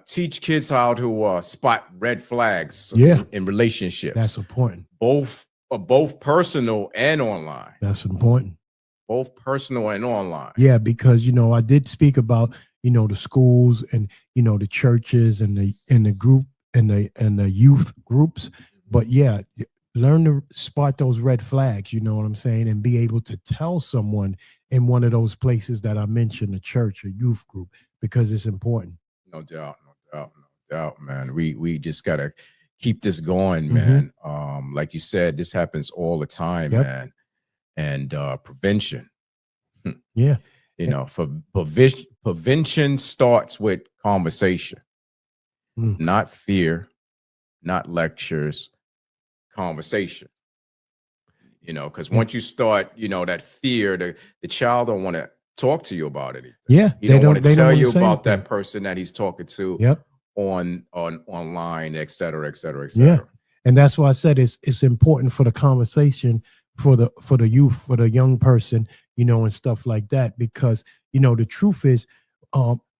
Teach kids how to spot red flags in relationships.
That's important.
Both personal and online.
That's important.
Both personal and online.
Yeah, because I did speak about the schools and the churches and the group and the youth groups, but learn to spot those red flags. You know what I'm saying, and be able to tell someone in one of those places that I mentioned, a church, a youth group, because it's important.
No doubt, man. We just gotta keep this going, man. Like you said, this happens all the time, man. And prevention.
Yeah.
For prevention starts with conversation, not fear, not lectures, conversation. Because once you start, that fear, the child don't want to talk to you about anything.
Yeah.
He don't want to tell you about that person that he's talking to on online, et cetera, et cetera, et cetera.
Yeah. And that's why I said it's important for the conversation, for the youth, for the young person, and stuff like that. Because, the truth is,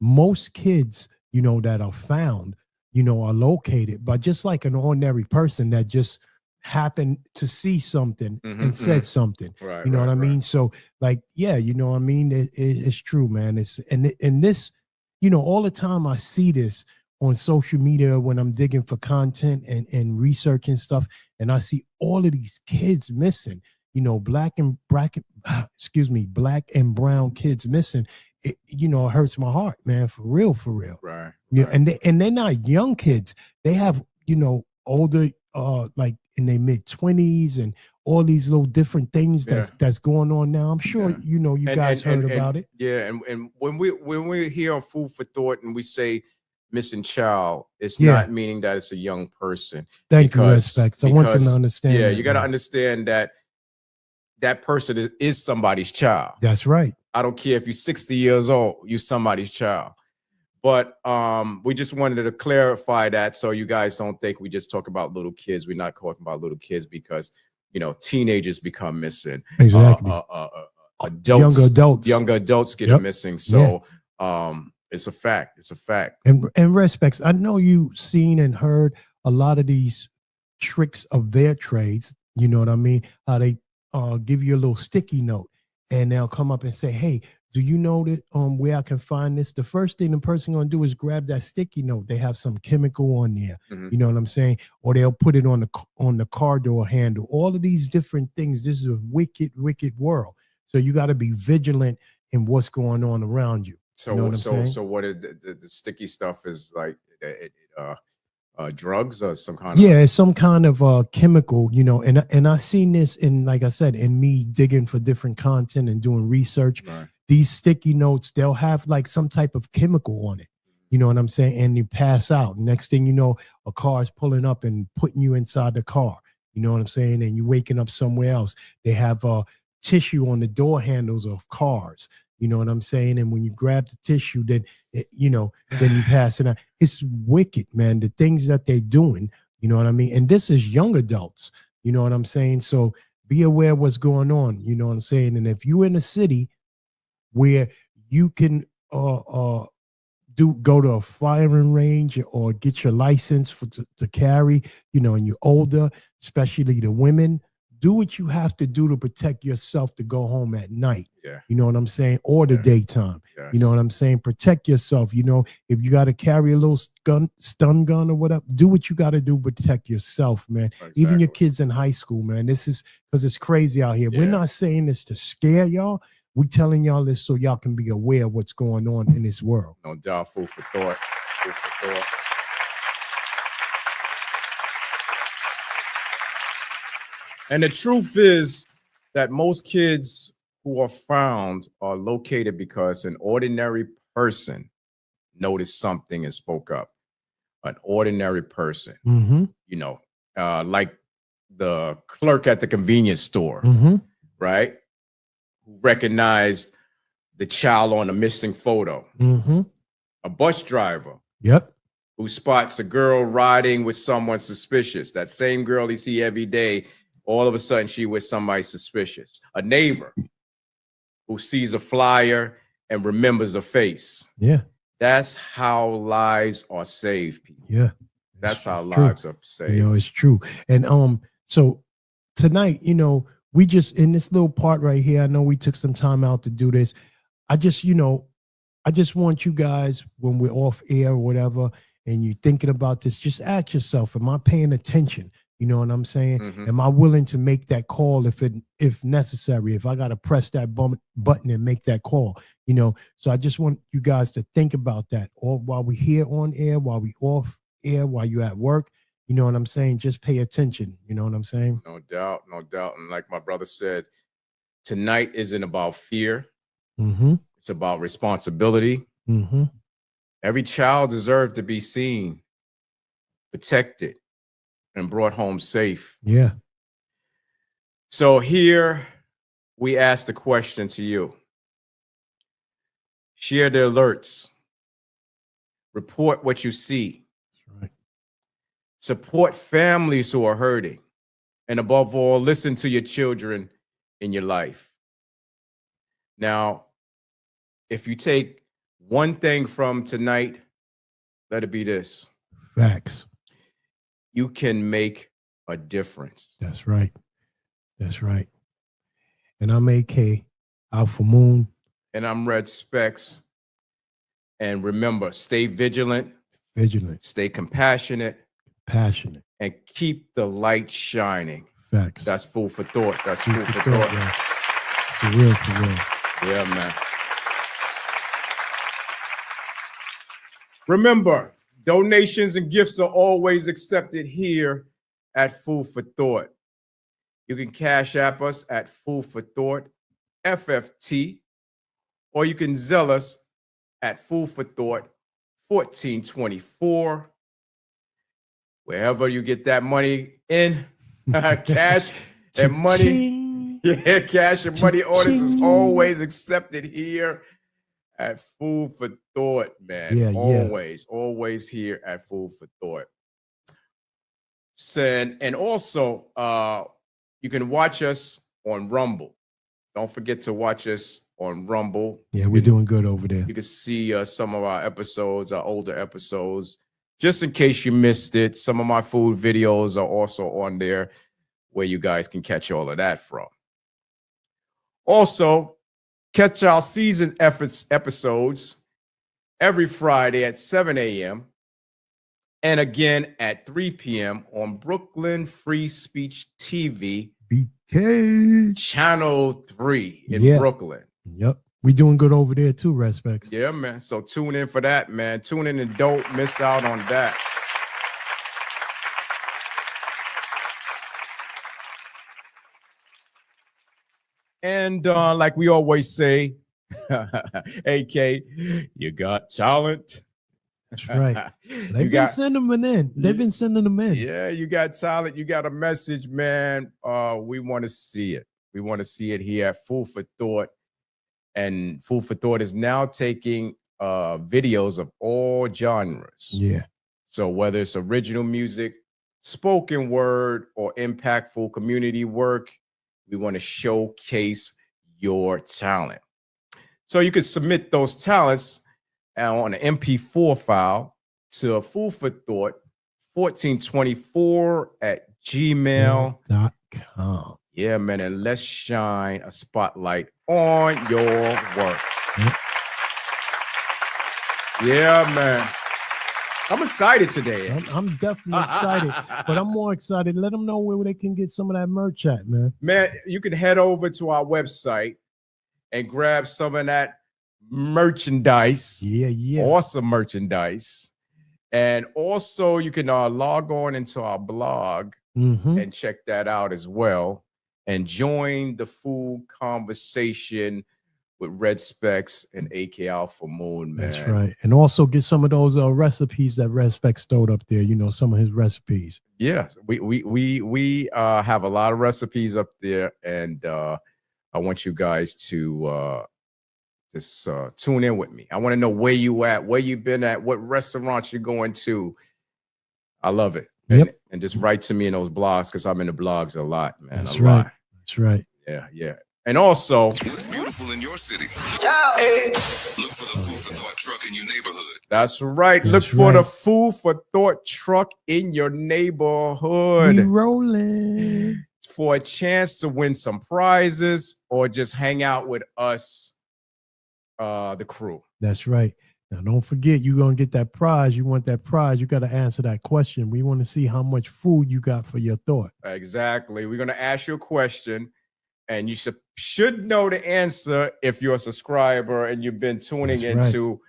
most kids, that are found, are located by just like an ordinary person that just happened to see something and said something.
Right,
you know what I mean? So like, you know what I mean? It's true, man. It's and this, all the time I see this on social media when I'm digging for content and researching stuff, and I see all of these kids missing, black and brown kids missing. It hurts my heart, man, for real.
Right.
And they're not young kids. They have, older, like in their mid-20s, and all these little different things that's going on now. I'm sure you guys heard about it.
Yeah, and when we're here on Food for Thought and we say missing child, it's not meaning that it's a young person.
Thank you, respects. I want them to understand.
Yeah, you got to understand that person is somebody's child.
That's right.
I don't care if you're 60 years old, you're somebody's child. But we just wanted to clarify that so you guys don't think we just talk about little kids. We're not talking about little kids because, teenagers become missing.
Exactly.
Younger adults get missing. So it's a fact. It's a fact.
And respects, I know you've seen and heard a lot of these tricks of their trades. You know what I mean? How they give you a little sticky note, and they'll come up and say, hey, do you know that where I can find this? The first thing the person gonna do is grab that sticky note. They have some chemical on there. You know what I'm saying? Or they'll put it on the car door handle. All of these different things. This is a wicked, wicked world. So you got to be vigilant in what's going on around you.
So
you know what I'm saying?
So what is the sticky stuff is like? Drugs or some kind
Yeah, it's some kind of chemical, you know, and I seen this in, like I said, in me digging for different content and doing research.
Right.
These sticky notes, they'll have like some type of chemical on it. You know what I'm saying? And you pass out. Next thing you know, a car is pulling up and putting you inside the car. You know what I'm saying? And you're waking up somewhere else. They have tissue on the door handles of cars. You know what I'm saying? And when you grab the tissue, then then you pass it out. It's wicked, man. The things that they're doing, you know what I mean? And this is young adults, you know what I'm saying? So be aware of what's going on, you know what I'm saying? And if you're in a city where you can go to a firing range or get your license to carry, you know, and you're older, especially the women, do what you have to do to protect yourself to go home at night.
Yeah.
You know what I'm saying? Or the daytime.
Yes.
You know what I'm saying? Protect yourself. You know, if you got to carry a little stun gun or whatever, do what you got to do, protect yourself, man.
Exactly.
Even your kids in high school, man. This is because it's crazy out here.
Yeah.
We're not saying this to scare y'all. We're telling y'all this so y'all can be aware of what's going on in this world.
No doubt, food for thought. Food for thought. And the truth is that most kids who are found are located because an ordinary person noticed something and spoke up. An ordinary person, you know, like the clerk at the convenience store, right? Who recognized the child on a missing photo. A bus driver.
Yep.
Who spots a girl riding with someone suspicious. That same girl you see every day, all of a sudden she with somebody suspicious. A neighbor who sees a flyer and remembers a face.
Yeah.
That's how lives are saved, people.
Yeah.
That's how
true.
lives are saved.
You know, it's true. And so tonight, you know, we just in this little part right here, I know we took some time out to do this. I just want you guys, when we're off air or whatever, and you're thinking about this, just ask yourself, am I paying attention? You know what I'm saying? Am I willing to make that call if necessary? If I got to press that button and make that call, you know? So I just want you guys to think about that, or while we're here on air, while we off air, while you're at work, you know what I'm saying? Just pay attention. You know what I'm saying?
No doubt, no doubt. And like my brother said, tonight isn't about fear. It's about responsibility. Every child deserves to be seen, protected, and brought home safe.
Yeah.
So here we ask the question to you. Share the alerts. Report what you see.
That's right.
Support families who are hurting. And above all, listen to your children in your life. Now, if you take one thing from tonight, let it be this.
Facts.
You can make a difference.
That's right. That's right. And I'm AK, Alpha Moon.
And I'm Red Specs. And remember, stay vigilant.
Vigilant.
Stay compassionate.
Passionate.
And keep the light shining.
Facts.
That's food for thought. That's food for
thought.
thought.
For real, for real.
Yeah, man. Remember, donations and gifts are always accepted here at Food for Thought. You can Cash App us at Food for Thought, FFT, or you can Zelle us at Food for Thought, 1424. Wherever you get that money in, cash and money. Yeah, cash and money orders is always accepted here at Food for Thought, man.
Yeah,
always here at Food for Thought. So, and also, you can watch us on Rumble. Don't forget to watch us on Rumble.
Yeah, we're doing good over there.
You can see some of our episodes, our older episodes. Just in case you missed it, some of my food videos are also on there where you guys can catch all of that from. Also, catch our season episodes every Friday at 7 a.m. and again at 3 p.m. on Brooklyn Free Speech TV,
BK
Channel 3 in Brooklyn.
Yep. We doing good over there too, Respects.
Yeah, man. So tune in for that, man. Tune in and don't miss out on that. And like we always say, AK, you got talent.
That's right. They've
You
been sending them in. They've been sending them in.
Yeah, you got talent. You got a message, man. We want to see it. We want to see it here at Food for Thought. And Food for Thought is now taking videos of all genres.
Yeah.
So whether it's original music, spoken word, or impactful community work, we want to showcase your talent. So you can submit those talents on an MP4 file to Food for Thought 1424 at gmail.com. Yeah, man, and let's shine a spotlight on your work. Yeah, man. I'm excited today.
I'm definitely excited, but I'm more excited. Let them know where they can get some of that merch at, man.
Man, you can head over to our website and grab some of that merchandise.
Yeah.
Awesome merchandise. And also you can log on into our blog and check that out as well. And join the food conversation with Red Specs and AK Alpha Moon, man.
That's right. And also get some of those recipes that Red Specs stowed up there. You know, some of his recipes.
Yeah, we have a lot of recipes up there, and I want you guys to just tune in with me. I want to know where you at, where you been at, what restaurants you're going to. I love it.
Yep.
And just write to me in those blogs because I'm in the blogs a lot, man.
That's right.
Lot.
That's right.
Yeah. And also,
What's beautiful in your city? Look for the Food for Thought truck in your neighborhood.
That's right. Look for the Food for Thought truck in your neighborhood.
We rolling.
For a chance to win some prizes or just hang out with us, the crew.
That's right. Now, don't forget, you're going to get that prize. You want that prize, you got to answer that question. We want to see how much food you got for your thought.
Exactly. We're going to ask you a question, and you should know the answer if you're a subscriber and you've been tuning into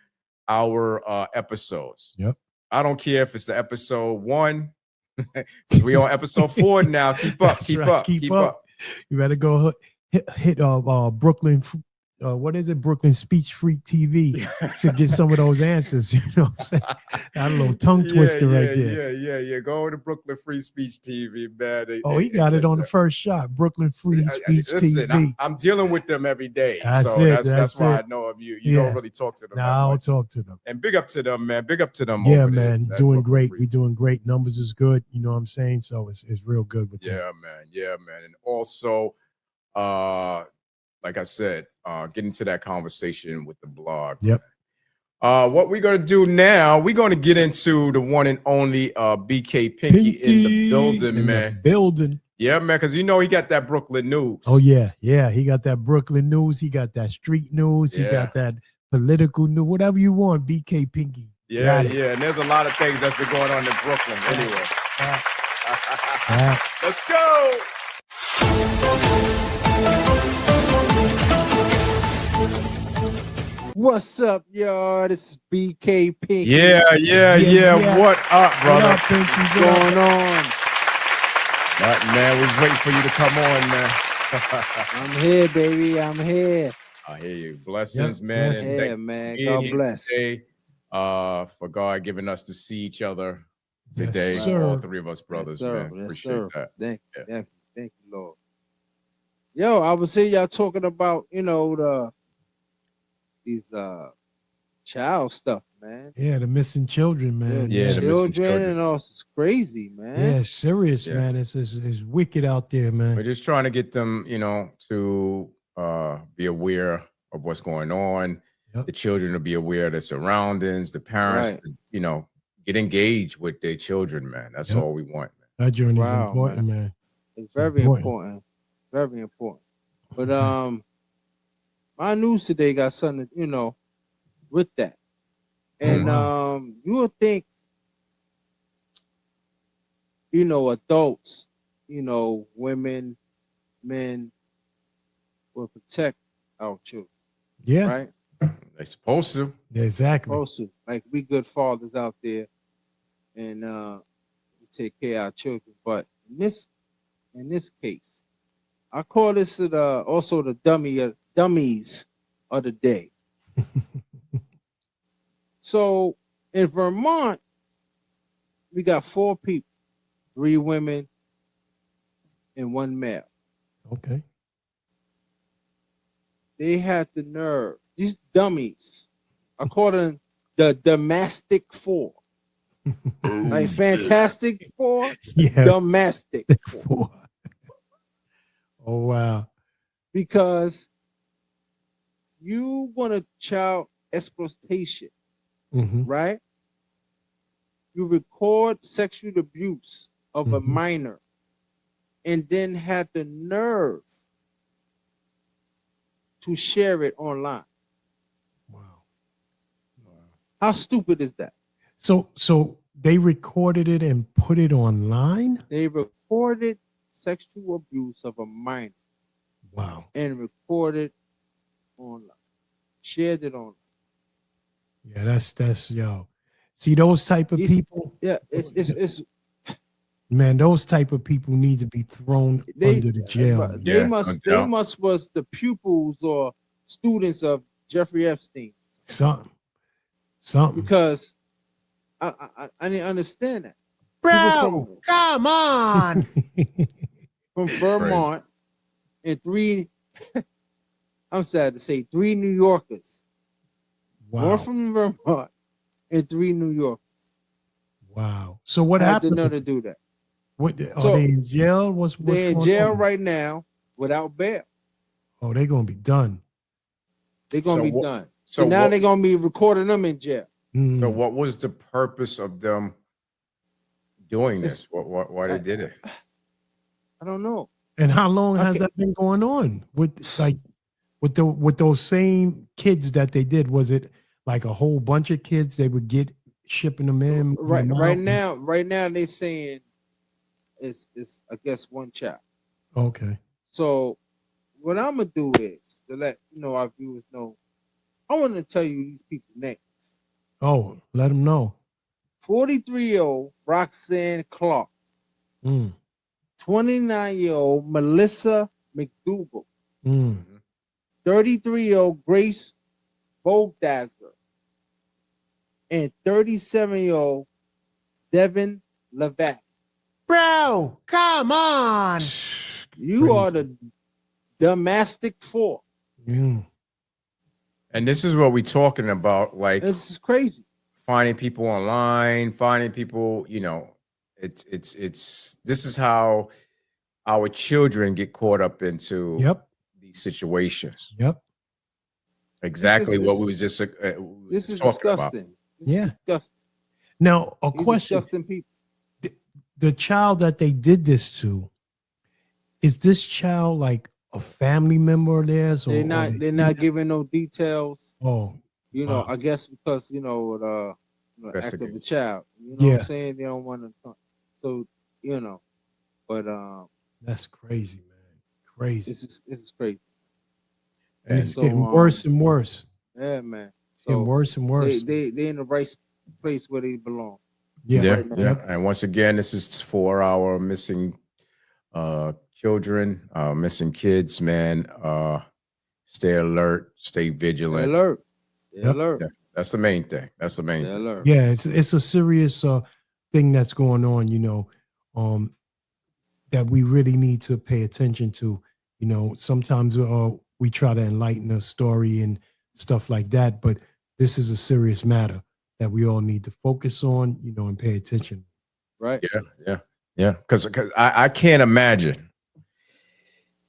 our episodes.
Yep.
I don't care if it's the episode 1. We on episode 4 now. Keep up. Keep up.
You better go hit Brooklyn. What is it? Brooklyn Speech Freak TV to get some of those answers. You know what I'm saying? That little tongue twister right there.
Yeah. Go to Brooklyn Free Speech TV, man.
He got it on the first shot. Brooklyn Free Speech TV.
I'm dealing with them every day. That's why I know of you. You don't really talk to them.
No, I don't talk to them.
And big up to them, man. Big up to them.
Yeah, man. Doing great. We're doing great. Numbers is good. You know what I'm saying? So it's real good with them.
Yeah, man. And also, like I said, get into that conversation with the blog.
Yep.
What we're gonna do now, we're gonna get into the one and only BK Pinky in the building, man. Yeah, man, because you know he got that Brooklyn news.
Oh yeah. He got that Brooklyn news. He got that street news. He got that political news. Whatever you want, BK Pinky.
Yeah. And there's a lot of things that's been going on in Brooklyn. Anyway, let's go.
What's up, y'all? This is BK Pinky.
Yeah. What up, brother?
What's going on?
Man, we're waiting for you to come on, man.
I'm here, baby. I'm here.
I hear you. Blessings, man.
Yeah, man. God bless.
Today, for God giving us to see each other today.
Yes,
all 3 of us brothers,
yes,
man.
Yes,
Appreciate that.
Thank you, Lord. Yo, I was here, y'all talking about, these child stuff, man.
Yeah, the missing children, man.
Yeah, the missing children
and all. It's crazy, man.
Yeah, it's serious, man. It's wicked out there, man.
We're just trying to get them, to be aware of what's going on. The children to be aware of their surroundings, the parents, get engaged with their children, man. That's all we want, man.
That journey is important, man.
It's very important. Very important. But my news today got something, with that. And you would think, adults, women, men will protect our children.
Yeah.
right?
They supposed to.
Exactly.
Supposed to. Like we good fathers out there, and we take care of our children. But in this case, I call this also the dummies of the day. So in Vermont, we got 4 people, 3 women and 1 male.
Okay.
They had the nerve. These dummies, I call them the domestic 4. Like Fantastic 4,
Yeah.
domestic 4.
Oh wow.
Because you want a child exploitation,
Mm-hmm.
right? You record sexual abuse of a minor and then had the nerve to share it online.
Wow.
How stupid is that?
So they recorded it and put it online?
They recorded sexual abuse of a minor
Wow.
and recorded online, shared it online.
Yeah, that's yo. See those type of people,
Yeah, it's
man, those type of people need to be thrown under the jail. man.
They
Yeah,
must
no
they
doubt.
must was the pupils or students of Jeffrey Epstein,
Something.
because I didn't understand that.
Bro, come on.
From Vermont and 3 I'm sad to say 3 New Yorkers.
Wow.
One from Vermont and 3 New Yorkers.
Wow. So what
Had to
happened?
know to do that.
What are
So,
they in jail? What's
They're in
going
jail
on?
right now without bail.
Oh, they're gonna be done.
They're gonna
So
be
what-
done.
so
So now
what-
they're gonna be recording them in jail.
Mm.
So what was the purpose of them doing this? Why they did it?
I don't know.
And how long has
Okay.
that been going on with those same kids that they did? Was it like a whole bunch of kids they would get shipping them in? moving
Right,
them out?
right now they saying it's I guess 1 child.
Okay.
So what I'm gonna do is to let our viewers know. I want to tell you these people's names.
Oh, let them know.
43-year-old Roxanne Clark,
Mm.
29-year-old Melissa McDougal,
Mm.
33-year-old Grace Bogdazer, and 37-year-old Devin Levac.
Bro, come on.
You are the domestic 4.
Mm.
And this is what we're talking about, like
This is crazy.
finding people online, finding people, it's this is how our children get caught up into
Yep.
these situations.
Yep.
Exactly what
this-
we was just
This is
talking about.
disgusting. This
Yeah.
is disgusting.
Now, a
These
question:
disgusting people.
the child that they did this to, is this child like a family member of theirs? Or
They're not giving no details.
Oh, wow.
I guess because the act of a
Investigate.
child. You know what
Yeah.
I'm saying? They don't want to. So but
That's crazy, man. Crazy.
this is crazy.
And it's
so,
getting worse and worse.
Yeah, man.
Getting
So
worse and worse.
they in the right place where they belong.
yeah.
Yeah,
right now.
yeah. And once again, this is for our missing children, missing kids, man. Stay alert, stay
Stay
vigilant.
alert. Stay
Yep.
alert.
Yeah, that's the main thing. That's the main
Stay
thing.
alert.
Yeah, it's a serious thing that's going on, that we really need to pay attention to. Sometimes we try to enlighten a story and stuff like that, but this is a serious matter that we all need to focus on, and pay attention.
Right.
Yeah. Because I can't imagine.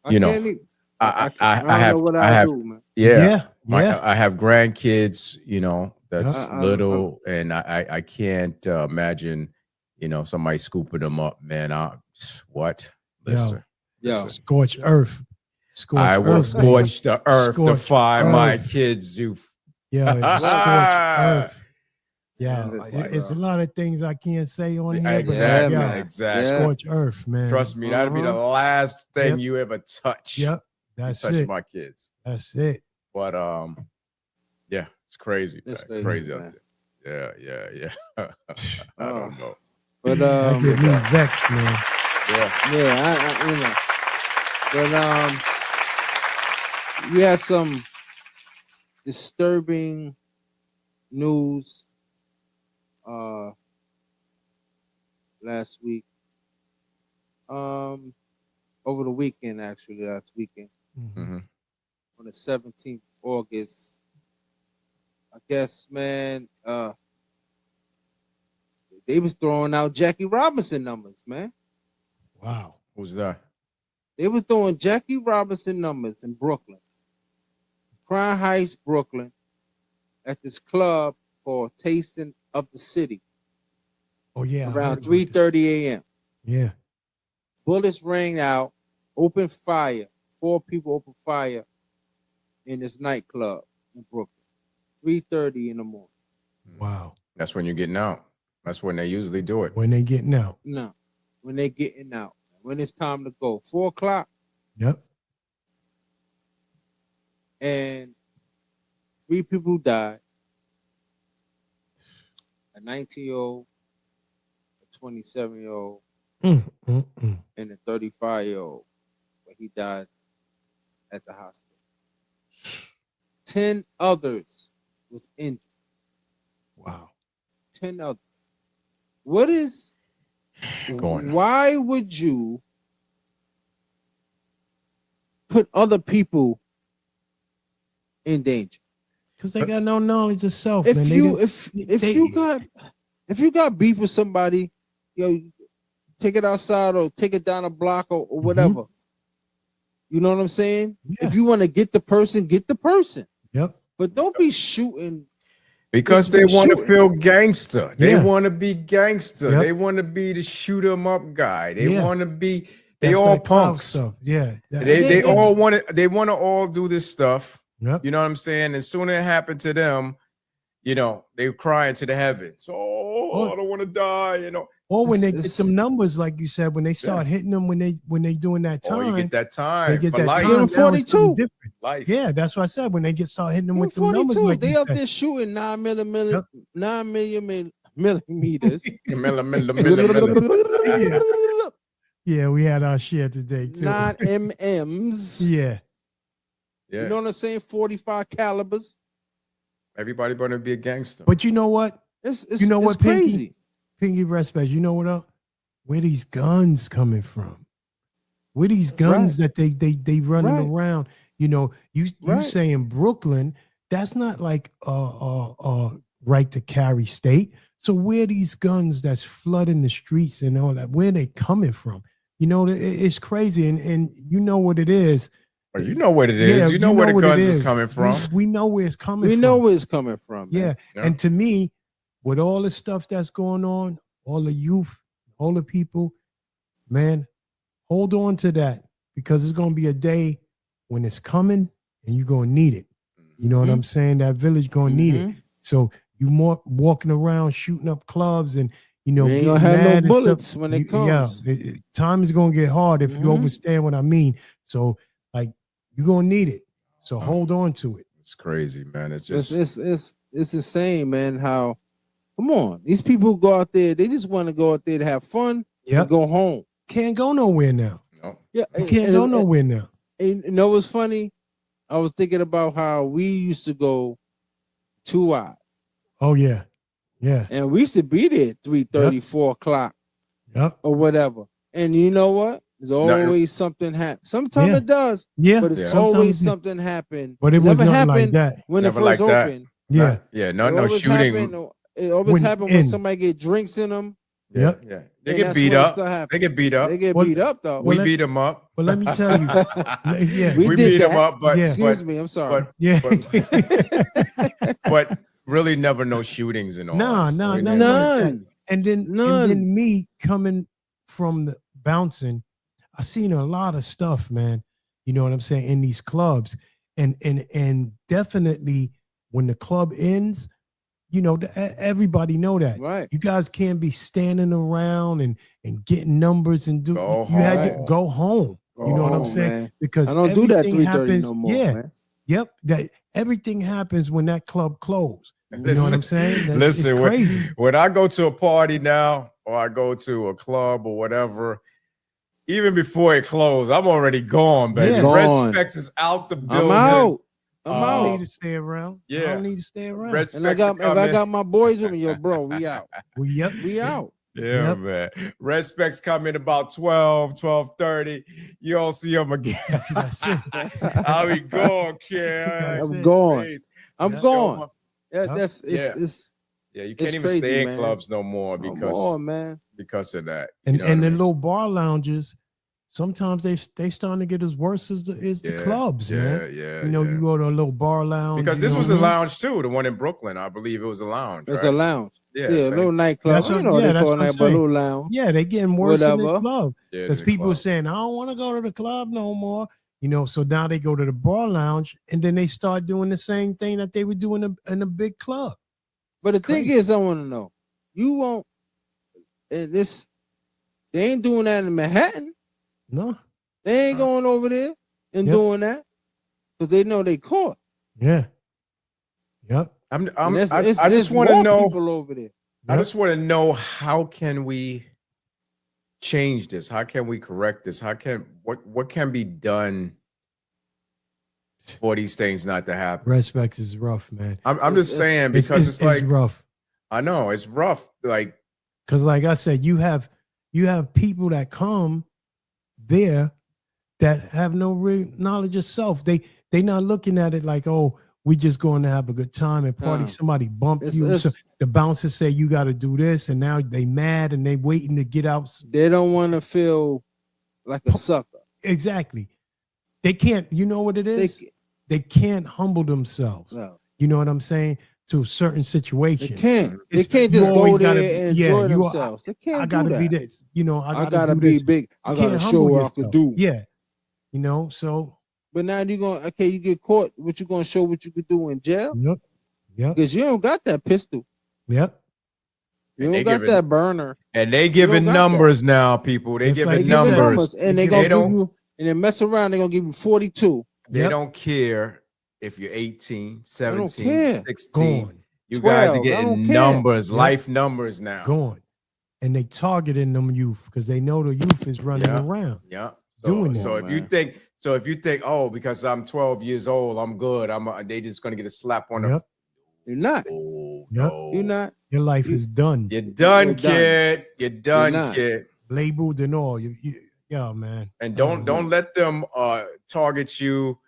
I
You know,
can't even-
I
don't
have
know what
I
I
have
do, man.
yeah.
Yeah.
I have grandkids, that's
Yeah.
little, and I can't imagine, somebody scooping them up, man. What? Listen,
Yo.
listen.
Scorched earth. Scorched
I will
earth, baby.
scorch the earth to
Scorched
find my
earth.
kids. You
Yeah, it's scorched earth. Yeah,
Man, listen,
it's a lot of things I can't say on here,
exactly,
but
man.
exactly.
Yeah.
scorched earth, man.
Trust me, that'll be the
Uh-huh.
last thing
Yep.
you ever touch.
Yep,
You
that's
touch
it.
my kids.
That's it.
But yeah, it's crazy.
It's
Man.
crazy,
Crazy
man.
out there. Yeah. I don't know.
But
That get me vexed, man.
Yeah.
but we had some disturbing news last week. Over the weekend, actually, last weekend.
Mm-hmm.
On the 17th August. I guess, man, they was throwing out Jackie Robinson numbers, man.
Wow.
Who's that?
They was throwing Jackie Robinson numbers in Brooklyn. Crown Heights, Brooklyn, at this club called Tasting of the City.
Oh yeah.
Around 3:30 a.m.
Yeah.
Bullets rang out, open fire. 4 people opened fire in this nightclub in Brooklyn. 3:30 in the morning.
Wow.
That's when you're getting out. That's when they usually do it.
When they getting out.
No, when they getting out. When it's time to go. 4 o'clock.
Yep.
And 3 people died. A 19-year-old, a 27-year-old, and a 35-year-old. But he died at the hospital. 10 others was injured.
Wow.
10 others. What is
Going on.
Why would you put other people in danger?
Because they got no knowledge of self,
If
man.
if you got beef with somebody, take it outside or take it down a block or whatever. You know what I'm saying?
Yeah.
If you want to get the person, get the person.
Yep.
But don't be shooting.
Because
Just
they want to
shooting.
feel gangster. They
Yeah.
want to be gangster.
Yep.
They want to be the shoot 'em up guy. They
Yeah.
want to be. They
That's
all
that clout
punks.
stuff. Yeah.
They all want to. They want to all do this stuff.
Yep.
You know what I'm saying? And soon it happened to them. They crying to the heavens. Oh, I don't want to die.
Or when they
It's-
get some numbers, like you said, when they start hitting them, when they doing that time,
Oh, you get that time.
they get
for
that
life.
time.
You're
Now it's something
42.
different.
Life.
Yeah, that's what I said. When they start hitting them
You're
with the numbers,
42.
like
They
you
up
said.
there shooting 9 millimeters.
Yep.
9 millimeters.
Yeah, we had our share today too.
9 MMs.
Yeah.
Yeah.
You know what I'm saying? 45 calibers.
Everybody going to be a gangster.
But you know what?
It's
You know
it's
what, Pinky?
crazy.
Pinky respect. You know what up? Where these guns coming from? Where these guns that they running
Right.
around? You
Right.
saying Brooklyn? That's not like right to carry state. So where these guns that's flooding the streets and all that? Where they coming from? It's crazy, and you know what it is.
But you know what it is.
Yeah,
you know where the
what it
guns is coming from.
We know where it's coming
We
from.
know where it's coming from.
Yeah.
Man.
Yeah.
And to me, with all the stuff that's going on, all the youth, all the people, man, hold on to that, because it's going to be a day when it's coming and you're going to need it. You know what I'm saying? That village going to need it. So you more walking around shooting up clubs and,
You ain't
getting
gonna have
mad
no
and stuff.
bullets when it comes.
Yeah, time is going to get hard if you understand what I mean. So, like, you're going to need it. So hold on to it.
It's crazy, man. It's just
It's insane, man. How, come on, these people go out there. They just want to go out there to have fun
Yep.
and go home.
Can't go nowhere now.
Yeah,
You can't go nowhere now.
And you know what's funny? I was thinking about how we used to go 2 hours,
Oh, yeah. Yeah.
and we used to be there 3:30, 4 o'clock,
Yep.
or whatever. And you know what? There's always something happen. Sometimes
Yeah.
it does,
Yeah.
but it's
Yeah.
always
Sometimes-
something happen.
But it was
never
nothing like
happened
that.
when
Never
it first
like that.
opened.
Yeah.
no
It always
shooting.
it always
When
happened when
in.
somebody get drinks in them.
Yeah.
Yep.
Yeah. They
And
get
that's
beat
when it
up.
start happening.
They get beat up.
They get
Well,
beat up though.
We
let-
beat them up.
But let me tell you. Yeah.
We
We
did
beat them
that.
up, but
Yeah.
Excuse me, I'm sorry.
but
Yeah.
but really never no shootings and all.
Nah,
that. So
nah,
we
nah,
never-
None.
and
None.
then me coming from the bouncing, I seen a lot of stuff, man. You know what I'm saying, in these clubs. And definitely when the club ends, everybody know that.
Right.
You guys can't be standing around and getting numbers and do.
Go
You had to
home.
go home. You know what I'm saying?
Man.
Because
I don't do that
everything
3:30
happens.
no more,
Yeah,
man.
Yep. That everything happens when that club closed. You know what
Listen,
I'm saying?
listen,
it's crazy.
when I go to a party now, or I go to a club or whatever, even before it closed, I'm already gone, baby.
Yeah.
Red
Gone.
Specs is out the
I'm
building.
out. I'm
I don't
out.
need to stay around. I
Yeah.
don't need to stay around.
Red
And I
Specs
got
are
if I
coming.
got my boys with me, yo, bro, we out.
Yep.
We out.
Yeah,
Yep.
man. Red Specs come in about 12:30. You don't see them again.
That's it.
I'll be gone, kid.
That's
I'm
it.
gone.
Please.
I'm
Yep.
gone. Yeah,
Yep.
that's
Yeah.
it's
Yeah, you
It's
can't even
crazy,
stay in
man.
clubs no more
no
because
more, man.
because of that.
And
You know what I
the
mean?
little bar lounges, sometimes they starting to get as worse as the clubs, man.
Yeah,
You know,
yeah.
you go to a little bar lounge.
Because
you
this
know
was
what
a
I mean?
lounge too, the one in Brooklyn. I believe it was a lounge.
It's
right?
a lounge.
Yeah,
Yeah, a
same.
little nightclub.
That's
You
what-
know what
yeah,
they
that's
call
what I'm
that, but a
saying.
little lounge.
Yeah, they getting worse in the
Whatever.
club
Yeah,
because
the
people are
club.
saying, I don't want to go to the club no more. You know, so now they go to the bar lounge and then they start doing the same thing that they would do in a big club.
But the thing
Crazy.
is, I want to know, you won't. And this, they ain't doing that in Manhattan.
No,
They ain't going over there and
Yep.
doing that because they know they caught.
yeah, yep.
And
I
it's
just want to
more
know.
people over there.
I just want to know, how can we change this? How can we correct this? What can be done for these things not to happen?
Respect is rough, man.
I'm just saying, because it's like,
rough.
I know it's rough. Like,
Because like I said, you have people that come there that have no real knowledge of self. They not looking at it like, oh, we just going to have a good time and party.
Nah.
Somebody bumped
It's-
you. So
it's-
the bouncer say you got to do this, and now they mad and they waiting to get out.
They don't want to feel like a sucker.
Exactly. They can't. You know what it
They,
is? They can't humble themselves.
no,
You know what I'm saying? To certain
they
situations.
can't. They
It's-
can't
you
just go
always
there
gotta
and
be- yeah,
enjoy
you are-
themselves. They
I
can't
gotta
do
be
that.
this. You know,
I
I
gotta
do
be
this.
big. I
You
gotta
can't
show
humble
what I could
yourself.
do.
Yeah. You know, so
But now you gonna you get caught. What you gonna show what you could do in jail?
yep. Yep.
Because you don't got that pistol.
Yep.
You
And they
don't got
giving-
that burner.
and they giving
got that.
numbers now, people. They
Just like
giving
you said.
numbers.
And they
They
gonna give
don't-
you and then mess around. They gonna give you 42.
They
Yep.
don't care if you're 18, 17,
care.
16.
Gone.
You guys are
12, I don't
getting
care.
numbers,
Yep.
life numbers now.
Gone. And they targeting them youth because they know the youth is running
Yeah.
around.
Yeah.
Doing
So
that,
if you
man.
think, oh, because I'm 12 years old, I'm good. They just gonna get a slap on the.
Yep.
You're not.
Oh,
Yep.
no.
You're not.
Your life is done.
You're done,
You're done.
kid. You're done,
not.
kid.
Labeled and all. Yeah, man.
And don't let them target you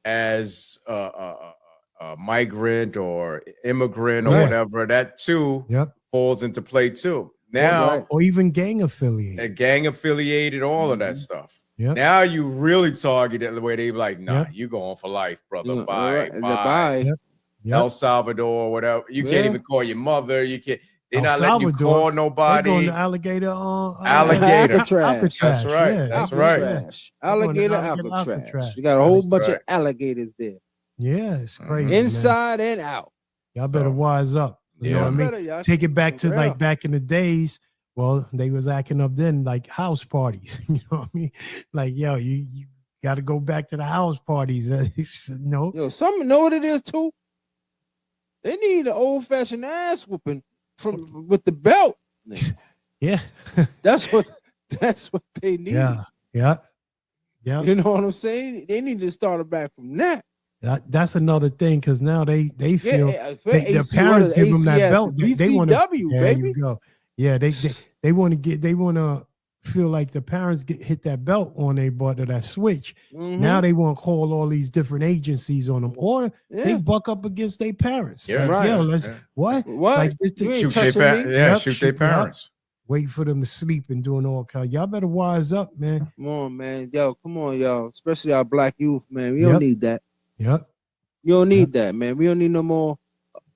as a migrant or immigrant or
Right.
whatever. That too
Yep.
falls into play too. Now,
Right.
Or even gang affiliated.
a gang affiliated, all of that stuff.
Yep.
Now you really target it the way they be like, nah,
Yep.
you going for life, brother.
You know,
Bye,
right.
bye.
Bye.
Yep.
El
Yep.
Salvador, whatever. You
Yeah.
can't even call your mother. You can't. They're
El
not letting you
Salvador,
call
They're
nobody.
going to alligator.
Alligator.
Alcatraz.
That's right.
Yeah.
That's
Alcatraz.
right.
They're going to
Alligator
alligator
Alcatraz.
Alcatraz.
You got a whole
That's
bunch
right.
of alligators there.
Yeah, it's
Mhm.
crazy. man.
Inside and out.
Y'all better
So,
wise up. You know
yeah.
what I mean?
Better, y'all.
Take it back to
For
like
real.
back in the days. Well, they was acting up then like house parties. You know what I mean? Like, yo, you got to go back to the house parties. No.
Yo, some know what it is too. They need an old fashioned ass whooping from with the belt.
Yeah.
That's what they need.
Yeah. Yeah. Yeah.
You know what I'm saying? They need to start it back from that.
That's another thing because now they feel
for
the parents give them that
ACS,
belt. They want to.
BCW,
There
baby.
you go. Yeah, they want to get. They want to feel like the parents hit that belt on their butt or that switch.
Mhm.
Now they want to call all these different agencies on them, or they
Yeah.
buck up against their parents.
Yeah,
Like,
right.
yo, let's
Yeah.
what?
What?
Like,
You ain't
Shoot their
touching me.
yeah,
Yep,
shoot their
shoot- yep.
parents.
Wait for them to sleep and doing all kind. Y'all better wise up, man.
Come on, man. Yo, come on, y'all. Especially our black youth, man. We
Yep.
don't need that.
Yep.
You don't need that, man. We don't need no more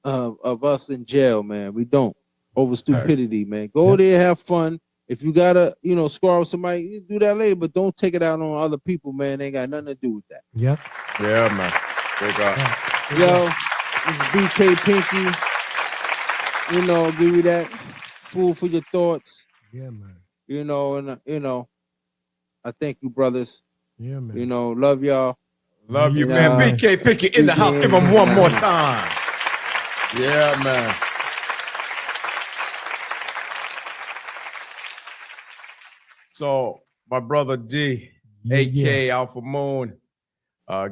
of us in jail, man. We don't. Over stupidity, man. Go
Yep.
there, have fun. If you gotta, squarrel with somebody, you do that later, but don't take it out on other people, man. They ain't got nothing to do with that.
Yep.
Yeah, man. Big up.
Yo, this is BK Pinky. Give you that food for your thoughts.
Yeah, man.
I thank you, brothers.
Yeah, man.
Love y'all.
Love you,
Yeah.
man. BK Picky in the house. Give him one more time. Yeah, man. So, my brother D, AK Alpha Moon,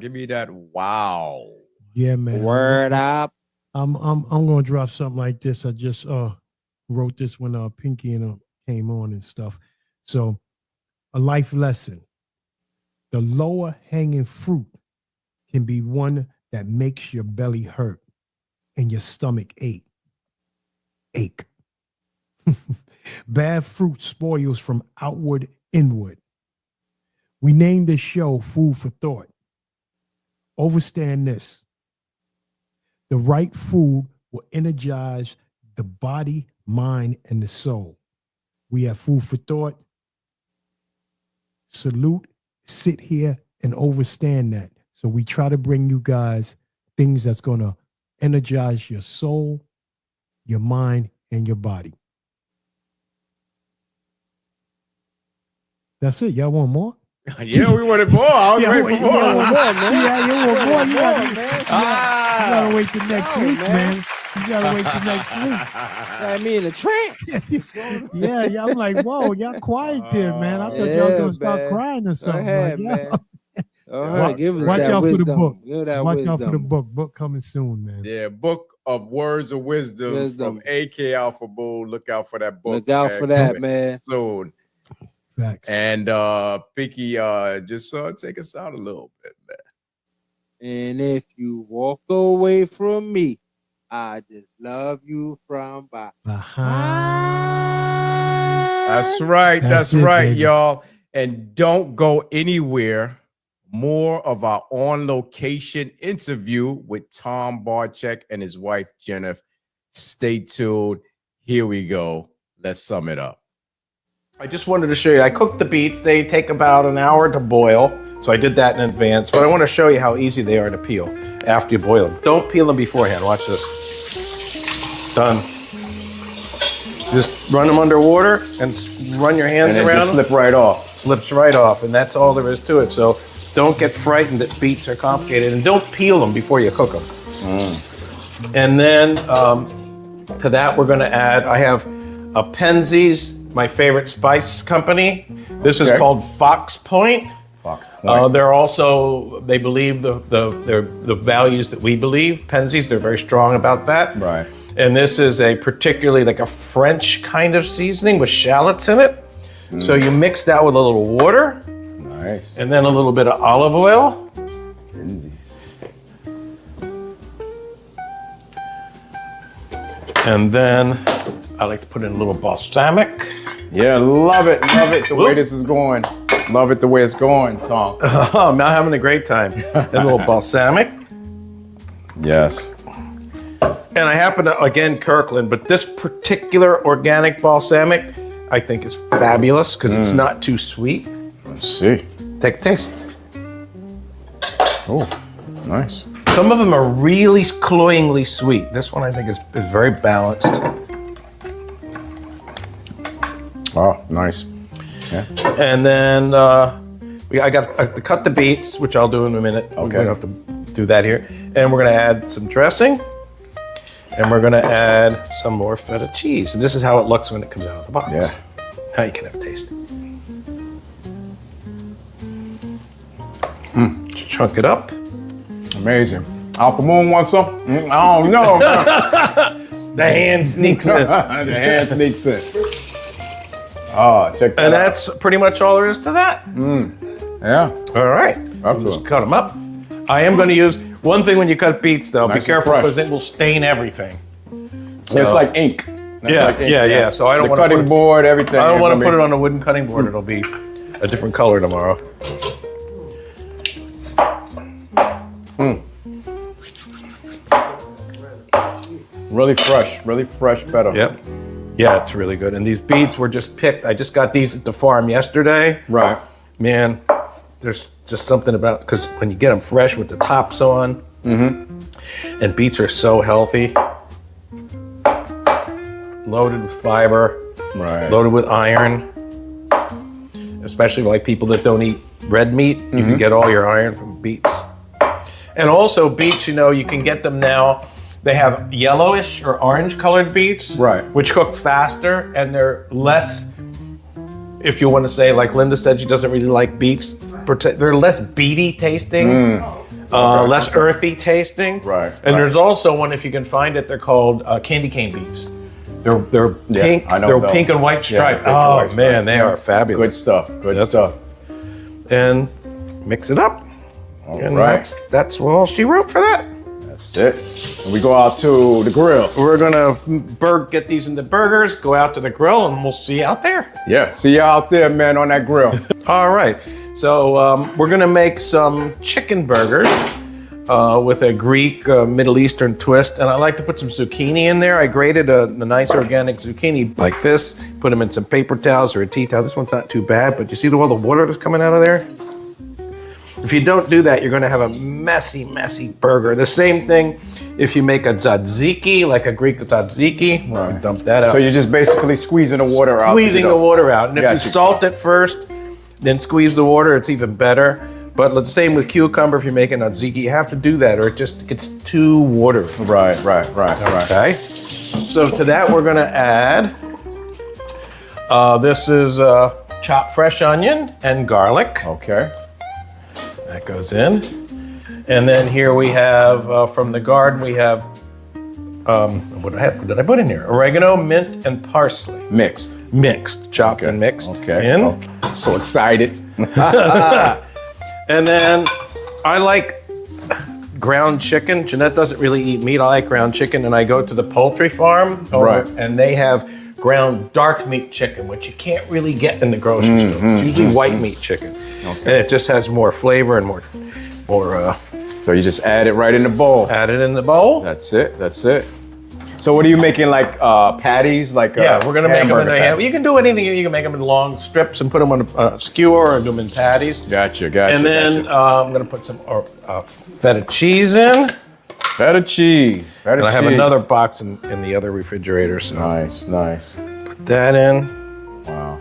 give me that wow.
Yeah, man.
Word up.
I'm gonna drop something like this. I just wrote this when Pinky and came on and stuff. So, a life lesson: the lower hanging fruit can be one that makes your belly hurt and your stomach ache. Bad fruit spoils from outward inward. We named this show Food for Thought. Overstand this: the right food will energize the body, mind, and the soul. We have Food for Thought. Salute, sit here, and overstand that. So we try to bring you guys things that's going to energize your soul, your mind, and your body. That's it. Y'all want more?
Yeah, we wanted more. I was ready for more.
You want more? You gotta wait till next week, man. You gotta wait till next week.
Got me in a trance.
Yeah, I'm like, whoa, y'all quiet there, man. I thought y'all gonna start crying or something.
Go ahead,
like,
man. All right, give us
watch
that
out
wisdom.
for the book.
Give that
Watch
wisdom.
out for the book. Book coming soon, man.
Yeah, Book of Words of Wisdom, from AK Alpha Bull. Look out for that book.
Look out for that, man.
Soon.
Facts.
And Picky, just take us out a little bit, man.
And if you walk away from me, I just love you from
behind.
That's right. That's
it,
right,
baby.
y'all. And don't go anywhere. More of our on location interview with Tom Bartchak and his wife, Jeaneth. Stay tuned. Here we go. Let's sum it up.
I just wanted to show you, I cooked the beets. They take about an hour to boil, so I did that in advance. But I want to show you how easy they are to peel after you boil them. Don't peel them beforehand. Watch this. Done. Just run them under water and run your hands
And then
around
just
them.
slip right off.
Slips right off, and that's all there is to it. So don't get frightened that beets are complicated, and don't peel them before you cook them. And then to that, we're going to add, I have a Penzeys, my favorite spice company. This is called Fox Point. They're also, they believe the values that we believe. Penzeys, they're very strong about that.
Right.
And this is a particularly like a French kind of seasoning with shallots in it. So you mix that with a little water.
Nice.
And then a little bit of olive oil. And then I like to put in a little balsamic.
Yeah, love it. Love it the way this is going. Love it the way it's going, Tom.
Oh, I'm now having a great time. And a little balsamic.
Yes.
And I happen to, again, Kirkland, but this particular organic balsamic, I think is fabulous because it's not too sweet.
Let's see.
Take a taste.
Oh, nice.
Some of them are really cloyingly sweet. This one I think is very balanced.
Oh, nice. Yeah.
And then I got to cut the beets, which I'll do in a minute.
Okay.
We don't have to do that here. And we're going to add some dressing. And we're going to add some more feta cheese. And this is how it looks when it comes out of the box.
Yeah.
Now you can have a taste. Chunk it up.
Amazing. Alpha Moon wants some? I don't know. Man.
The hand sneaks in.
The hand sneaks in. Oh, check that
And
out.
that's pretty much all there is to that.
Yeah.
All right.
Excellent.
Just cut them up. I am going to use one thing when you cut beets, though.
Nice
Be
and
careful
fresh.
because it will stain everything. So,
It's like ink. That's
Yeah,
like ink,
yeah. So I don't
the
want to
cutting board, everything.
I don't
is
want
gonna
to put
be-
it on a wooden cutting board. It'll be a different color tomorrow.
Really fresh feta.
Yep. Yeah, it's really good. And these beets were just picked. I just got these at the farm yesterday.
Right.
Man, there's just something about, because when you get them fresh with the tops on, and beets are so healthy, loaded with fiber,
Right.
loaded with iron, especially like people that don't eat red meat, you can get all your iron from beets. And also beets, you know, you can get them now. They have yellowish or orange colored beets,
Right.
which cook faster and they're less, if you want to say, like Linda said, she doesn't really like beets. They're less beety tasting, less earthy tasting.
Right,
And
right.
there's also one, if you can find it, they're called candy cane beets. They're
Yeah,
pink.
I know
They're
those.
pink and white
Yeah,
striped.
pink and white
Oh man,
stripe.
they are
Good
fabulous.
stuff. Good
That's-
stuff.
And mix it up. And
right.
that's all she wrote for that.
That's it. And we go out to the grill.
We're gonna get these into burgers, go out to the grill, and we'll see you out there.
Yeah. See you out there, man, on that grill.
All right. So we're gonna make some chicken burgers with a Greek Middle Eastern twist, and I like to put some zucchini in there. I grated a nice organic zucchini like this. Put them in some paper towels or a tea towel. This one's not too bad, but you see all the water that's coming out of there? If you don't do that, you're going to have a messy, messy burger. The same thing if you make a tzatziki, like a Greek tzatziki.
Right.
Dump that out.
So you're just basically squeezing the water out.
Squeezing the water out. And if you
Gotcha.
salt it first, then squeeze the water, it's even better. But the same with cucumber, if you're making a tzatziki, you have to do that or it just gets too watery.
Right.
Okay? So to that, we're going to add, this is chopped fresh onion and garlic.
Okay.
That goes in. And then here we have, from the garden, we have, what did I put in here? Oregano, mint, and parsley.
Mixed.
Mixed, chopped and mixed
Okay.
in.
Okay. So excited.
And then I like ground chicken. Jeanette doesn't really eat meat. I like ground chicken. And I go to the poultry farm,
Right.
and they have ground dark meat chicken, which you can't really get in the grocery store. It's usually white meat chicken. And it just has more flavor and more
So you just add it right in the bowl.
add it in the bowl.
That's it. That's it. So what are you making, like patties? Like
Yeah, we're gonna make them in
hamburger
a
patty?
You can do anything. You can make them in long strips and put them on a skewer or do them in patties.
Gotcha.
And then I'm gonna put some feta cheese in.
Feta cheese. Feta
And I have
cheese.
another box in the other refrigerator, so
Nice.
put that in.
Wow.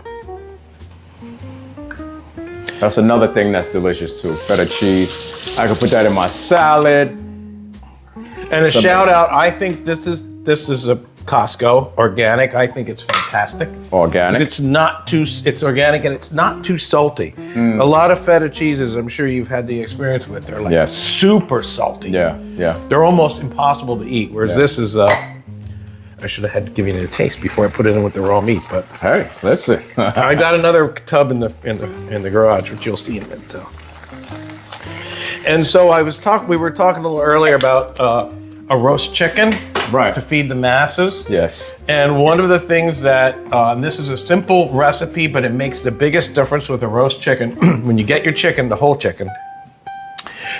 That's another thing that's delicious too. Feta cheese. I could put that in my salad.
And a shout out, I think this is a Costco organic. I think it's fantastic.
Organic.
It's organic and it's not too salty. A lot of feta cheeses, I'm sure you've had the experience with, they're like
Yes.
super salty.
Yeah.
They're almost impossible to eat. Whereas this is, I should have had to give you a taste before I put it in with the raw meat. But
Hey, listen.
I got another tub in the garage, which you'll see in a minute. So, and so we were talking a little earlier about a roast chicken,
Right.
to feed the masses.
Yes.
And one of the things that, and this is a simple recipe, but it makes the biggest difference with a roast chicken. When you get your chicken, the whole chicken,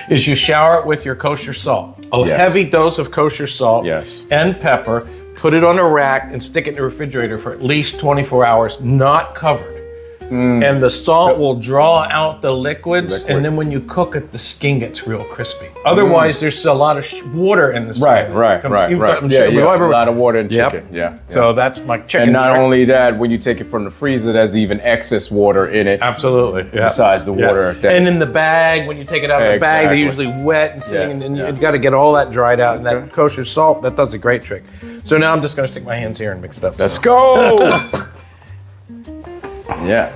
is you shower it with your kosher salt. A
Yes.
heavy dose of kosher salt
Yes.
and pepper. Put it on a rack and stick it in the refrigerator for at least 24 hours, not covered. And the salt will draw out the liquids, and then when you cook it, the skin gets real crispy. Otherwise, there's a lot of water in the skin.
Right. Yeah, a lot of water in
Yep.
chicken. Yeah.
So that's my chicken.
And not
trick.
only that, when you take it from the freezer, there's even excess water in it.
Absolutely. Yeah.
Besides the water that-
And in the bag, when you take it out of the bag, they're
Exactly.
usually wet and sitting,
Yeah,
and then
yeah.
you got to get all that dried out. And
Okay.
that kosher salt, that does a great trick. So now I'm just going to stick my hands here and mix it up.
Let's
So.
go. Yeah.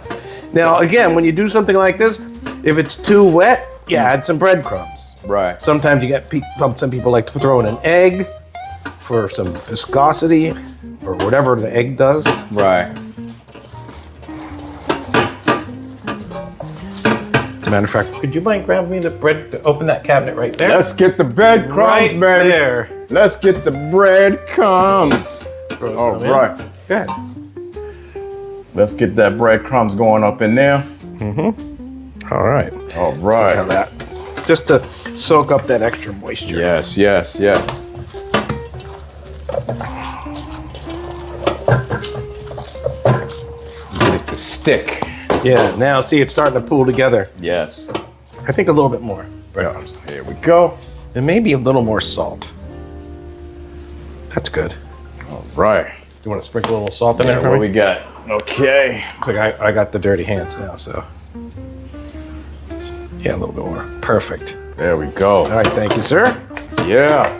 Now, again, when you do something like this, if it's too wet, you add some breadcrumbs.
Right.
Sometimes you get some people like to throw in an egg for some viscosity or whatever the egg does.
Right.
Matter of fact, could you mind grabbing me the bread to open that cabinet right there?
Let's get the breadcrumbs,
right
baby.
there.
Let's get the breadcrumbs.
Throw
All
some in.
right.
Good.
Let's get that breadcrumbs going up in there.
All right.
All
See
right.
how that, just to soak up that extra moisture.
Yes. Get it to stick.
Yeah. Now, see, it's starting to pool together.
Yes.
I think a little bit more breadcrumbs.
Here we go.
And maybe a little more salt. That's good.
All right.
You want to sprinkle a little salt in there?
What
for
we
me?
got? Okay.
Looks like I got the dirty hands now, so. Yeah, a little bit more. Perfect.
There we go.
All right, thank you, sir.
Yeah.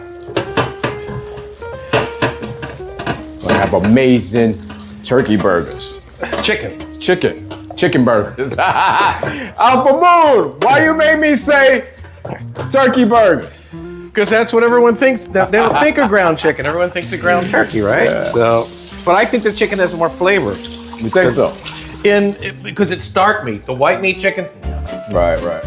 I have amazing turkey burgers. Chicken burgers. Alpha Moon, why you made me say turkey burgers?
Because that's what everyone thinks. They don't think of ground chicken. Everyone thinks of ground turkey, right?
Yeah.
So, but I think the chicken has more flavor.
You think so?
Because it's dark meat. The white meat chicken.
Right.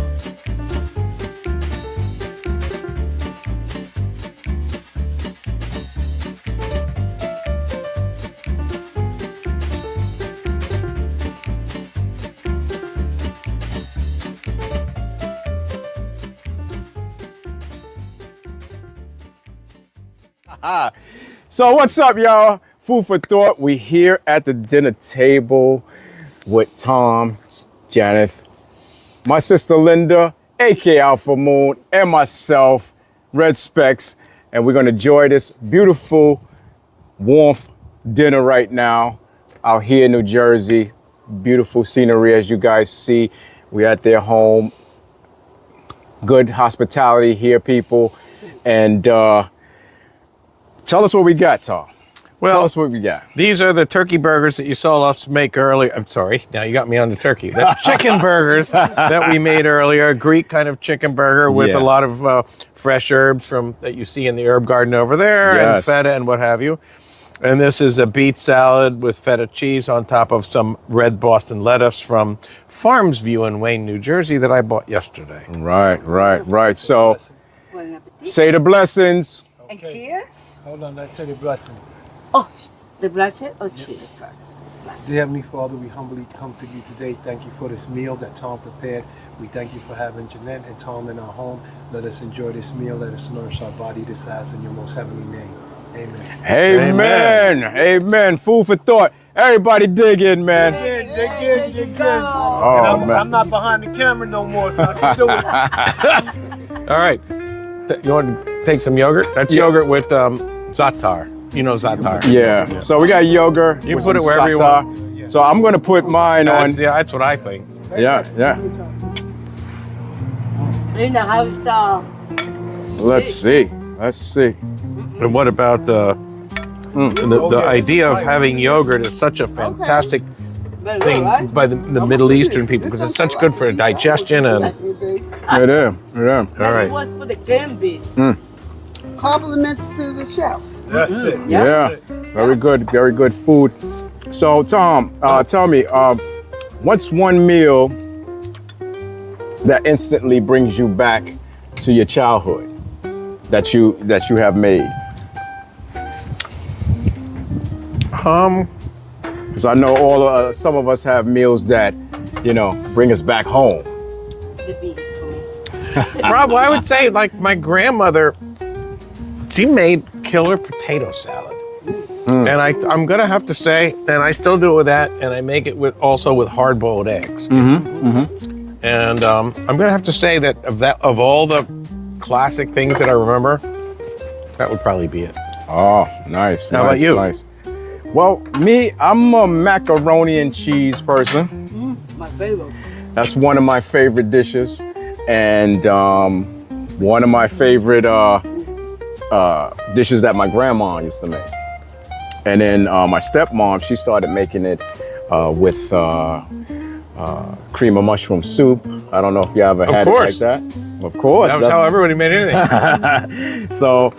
So what's up, y'all? Food for thought. We here at the dinner table with Tom, Jeaneth, my sister Linda, aka Alpha Moon, and myself, Red Specs, and we're gonna enjoy this beautiful, warm dinner right now out here in New Jersey. Beautiful scenery, as you guys see. We're at their home. Good hospitality here, people, and tell us what we got, Tom.
Well,
Tell us what we got.
These are the turkey burgers that you saw us make earlier. I'm sorry. Now you got me on the turkey. The chicken burgers that we made earlier. Greek kind of chicken burger with a lot of fresh herbs that you see in the herb garden over there, and feta and what have you. And this is a beet salad with feta cheese on top of some red Boston lettuce from Farms View in Wayne, New Jersey that I bought yesterday.
Right. So, say the blessings.
And cheers.
Hold on, let's say the blessing.
Oh, the blessing or cheers first. Blessing.
Dear Heavenly Father, we humbly come to you today. Thank you for this meal that Tom prepared. We thank you for having Jeanette and Tom in our home. Let us enjoy this meal. Let us nourish our body this as in your most heavenly name. Amen.
Amen. Food for thought. Everybody dig in, man.
Dig in.
Oh, man.
I'm not behind the camera no more, so I can do it.
All right. You want to take some yogurt? That's yogurt with za'atar. You know za'atar.
Yeah. So we got yogurt.
You
with
put it
some
wherever you
za'atar.
want.
So I'm going to put mine on.
That's what I think.
Yeah.
Linda, how's
Let's see.
And what about the idea of having yogurt is such a fantastic thing by the Middle Eastern people because it's such good for digestion and.
It is.
All right.
What's for the canned beef?
Compliments to the chef.
That's it.
Yeah. Very good food. So Tom, tell me, what's one meal that instantly brings you back to your childhood that you have made? Because I know some of us have meals that bring us back home.
The beef for me.
Probably, I would say, like my grandmother, she made killer potato salad. And I'm gonna have to say, and I still do it with that, and I make it also with hard-boiled eggs. And I'm gonna have to say that of all the classic things that I remember, that would probably be it.
Oh, nice.
How about you?
Nice. Well, me, I'm a macaroni and cheese person.
My favorite.
That's one of my favorite dishes, and one of my favorite dishes that my grandma used to make. And then my stepmom, she started making it with cream of mushroom soup. I don't know if you ever had it like that. Of course.
That was how everybody made anything.
So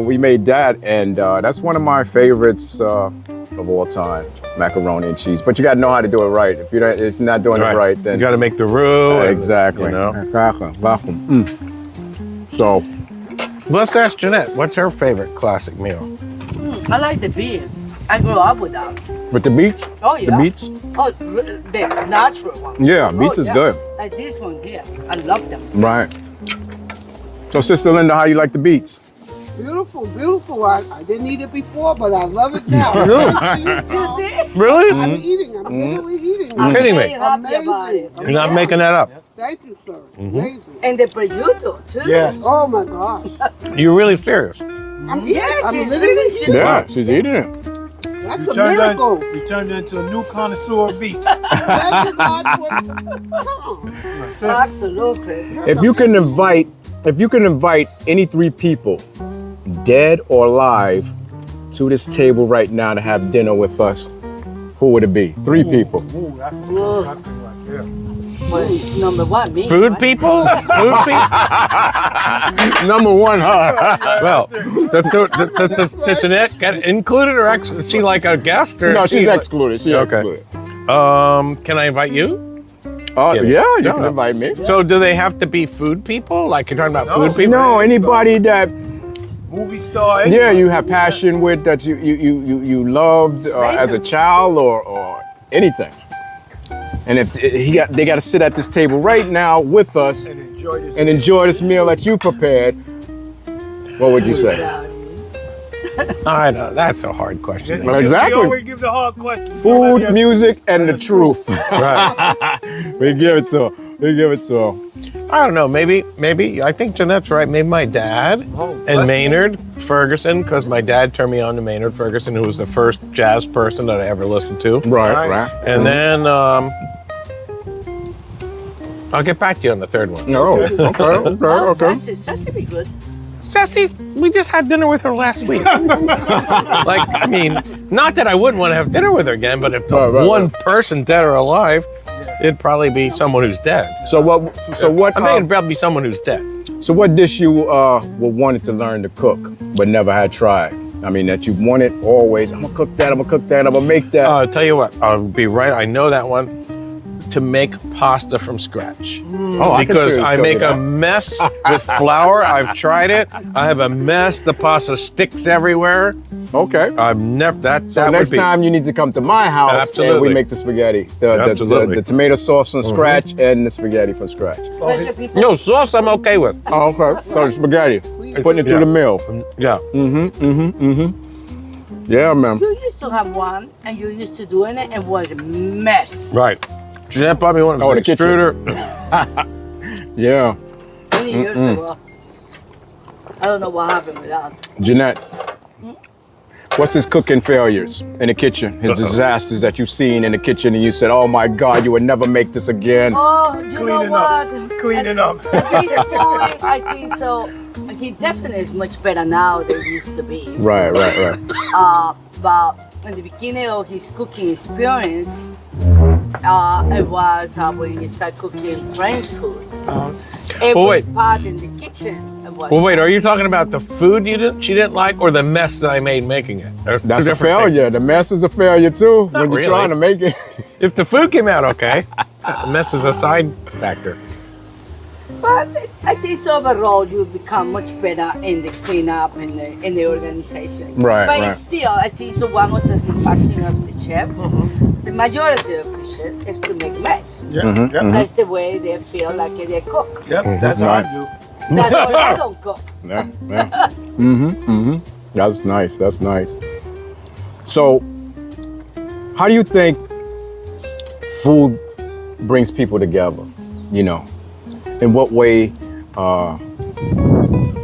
we made that, and that's one of my favorites of all time, macaroni and cheese. But you got to know how to do it right. If you're not doing it right, then
you got to make the roux.
Exactly. Exactly. So
let's ask Jeanette, what's her favorite classic meal?
I like the beef. I grew up with that.
with the beets.
Oh yeah.
The beets.
Oh, the natural one.
Yeah, beets is good.
Like this one here. I love them.
Right. So, Sister Linda, how you like the beets?
Beautiful, beautiful. I didn't eat it before, but I love it now.
You see?
Really?
I'm eating. I'm literally eating.
I'm
kidding me.
very happy about it.
You're not making that up.
Thank you, sir. Amazing.
And the prosciutto too.
Yes.
Oh my gosh.
You're really serious.
I'm eating.
Yeah,
I'm
she's
literally
really
eating.
Yeah, she's eating it.
That's a miracle.
You turned into a new connoisseur of beef.
Thank you, God, for- Come on.
Absolutely.
If you can invite if you can invite any 3 people, dead or alive, to this table right now to have dinner with us, who would it be? 3 people.
Ooh, that's
Whoa.
something right there.
Well, number one, me.
Food
right?
people? Food people?
Number 1, huh?
Well, does Jeaneth get included or is she like a guest? Or
No, she's
like-
excluded. She's
Okay.
excluded.
Can I invite you?
Yeah, you
No,
can
no.
invite me.
So do they have to be food people? Like you're talking about food people?
No, anybody that
Movie star.
you have passion with, that you loved as a child or anything. And if they got to sit at this table right now with us
And enjoy this.
and enjoy this meal that you prepared, what would you say?
I know that's a hard question.
Well, exactly.
We always give the hard question.
Food, music, and the truth.
Right.
We give it to 'em. We give it to 'em.
I don't know. Maybe. I think Jeanette's right. Maybe my dad and Maynard Ferguson, because my dad turned me on to Maynard Ferguson, who was the first jazz person that I ever listened to.
Right.
And then I'll get back to you on the third one.
No. Okay.
Oh, sassy be good.
Ceci's, we just had dinner with her last week. Like, I mean, not that I wouldn't want to have dinner with her again, but if
Right.
one person, dead or alive, it'd probably be someone who's dead.
So what?
I think it'd probably be someone who's dead.
So what dish you would wanted to learn to cook but never had tried? I mean, that you wanted always. I'm gonna cook that. I'm gonna cook that. I'm gonna make that.
I'll tell you what, I'll be right. I know that one. To make pasta from scratch.
Oh, I can
Because
show
I
you
make a
that.
mess with flour. I've tried it. I have a mess. The pasta sticks everywhere.
Okay.
I've never that.
So
that
next
would be,
time you need to come to my house
Absolutely.
and we make the spaghetti,
Absolutely.
the tomato sauce from scratch and the spaghetti from scratch.
Special people.
No sauce. I'm okay with.
Oh, okay. So the spaghetti, putting it through the mill.
Yeah.
Yeah, man.
You used to have one, and you used to doing it, and was a mess.
Right. Jeanette bought me one of
Oh,
those
the kitchen.
extruder.
Yeah.
Many years ago. I don't know what happened with that.
Jeanette, what's his cooking failures in the kitchen? His disasters that you've seen in the kitchen and you said, oh my God, you would never make this again.
Oh, you know
Cleaning up.
what?
Cleaning up.
At this point, I think so. He definitely is much better now than he used to be.
Right.
But in the beginning of his cooking experience, it was when he started cooking French food. Every
wait.
part in the kitchen. Was
Well, wait. Are you talking about the food she didn't like, or the mess that I made making it? They're two
That's a
different
failure. The mess is a failure too when you're
really.
trying to make it.
things. If the food came out okay, the mess is a side factor.
But I think so overall you become much better in the cleanup and in the organization.
Right,
But
right.
it's still, I think so one of the satisfaction of the chef, the majority of the chef is to make mess.
Yeah.
That's the way they feel like they cook.
Yep. That's what I do.
That's why I don't cook.
Yeah. That's nice. That's nice. So, how do you think food brings people together? You know, in what way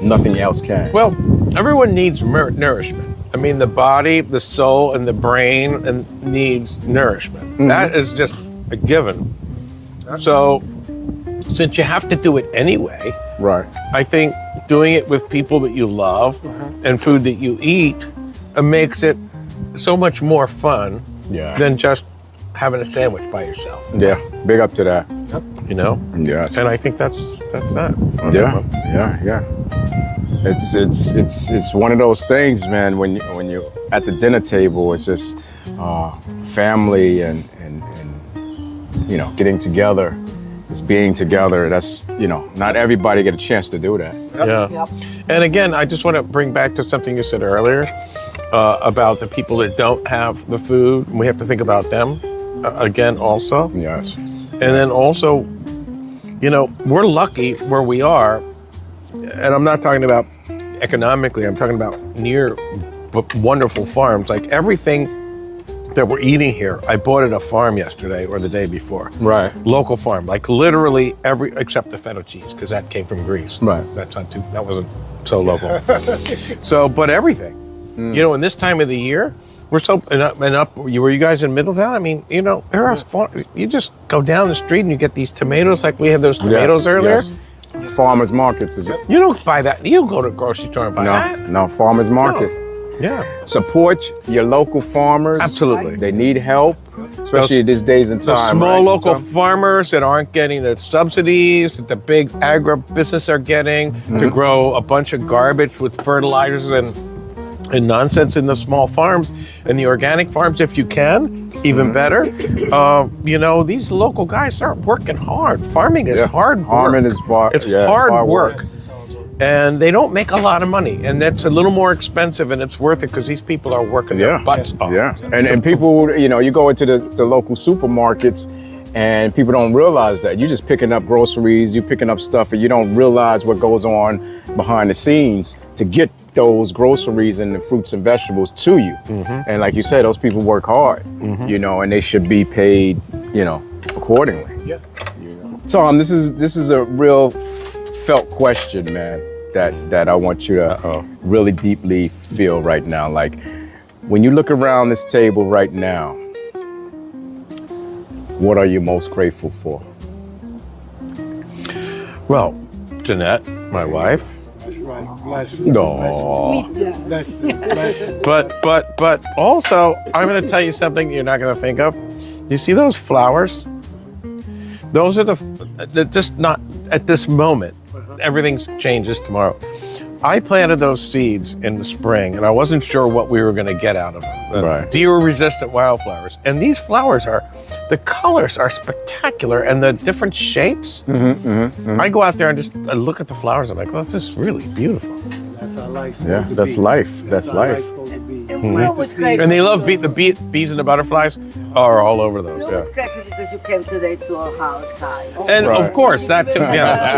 nothing else can?
Well, everyone needs nourishment. I mean, the body, the soul, and the brain needs nourishment. That is just a given. So, since you have to do it anyway,
Right.
I think doing it with people that you love and food that you eat makes it so much more fun
Yeah.
than just having a sandwich by yourself.
Yeah. Big up to that.
You know?
Yes.
And I think that's that.
Yeah. It's one of those things, man. When you at the dinner table, it's just family and you know, getting together, just being together. That's, you know, not everybody get a chance to do that.
Yeah.
Yep.
And again, I just want to bring back to something you said earlier about the people that don't have the food. We have to think about them again also.
Yes.
And then also, you know, we're lucky where we are. And I'm not talking about economically. I'm talking about near wonderful farms. Like everything that we're eating here, I bought at a farm yesterday or the day before.
Right.
Local farm, like literally every, except the feta cheese, because that came from Greece.
Right.
That wasn't so local. So, but everything, you know, in this time of the year, we're so, were you guys in Middletown? I mean, you know, there are, you just go down the street and you get these tomatoes, like we had those tomatoes earlier.
Yes. Farmers markets is it?
You don't buy that. You don't go to a grocery store and buy that.
No, farmers market.
Yeah.
Support your local farmers.
Absolutely.
They need help, especially these days and
The
time.
small
right?
local
So-
farmers that aren't getting the subsidies that the big agribusiness are getting to grow a bunch of garbage with fertilizers and nonsense in the small farms and the organic farms, if you can, even better. You know, these local guys are working hard. Farming is hard work.
Farming is
It's hard work. And they don't make a lot of money, and that's a little more expensive, and it's worth it because these people are working their butts off.
Yeah, and people, you know, you go into the local supermarkets, and people don't realize that you're just picking up groceries, you're picking up stuff, and you don't realize what goes on behind the scenes to get those groceries and the fruits and vegetables to you. And like you said, those people work hard, you know, and they should be paid, you know, accordingly.
Yeah.
Tom, this is a real felt question, man, that I want you to really deeply feel right now. Like, when you look around this table right now, what are you most grateful for?
Well, Jeanette, my wife,
That's right. Bless you.
No.
Bless you. Bless you.
but also, I'm going to tell you something you're not going to think of. You see those flowers? Those are they're just not at this moment. Everything changes tomorrow. I planted those seeds in the spring, and I wasn't sure what we were going to get out of them. The deer-resistant wildflowers. And these flowers the colors are spectacular, and the different shapes. I go out there and just look at the flowers. I'm like, oh, this is really beautiful.
That's our life.
Yeah, that's life. That's life.
And we're always grateful.
And they love the bees and the butterflies are all over those.
We're always grateful because you came today to our house, guys.
And of course, that too. Yeah,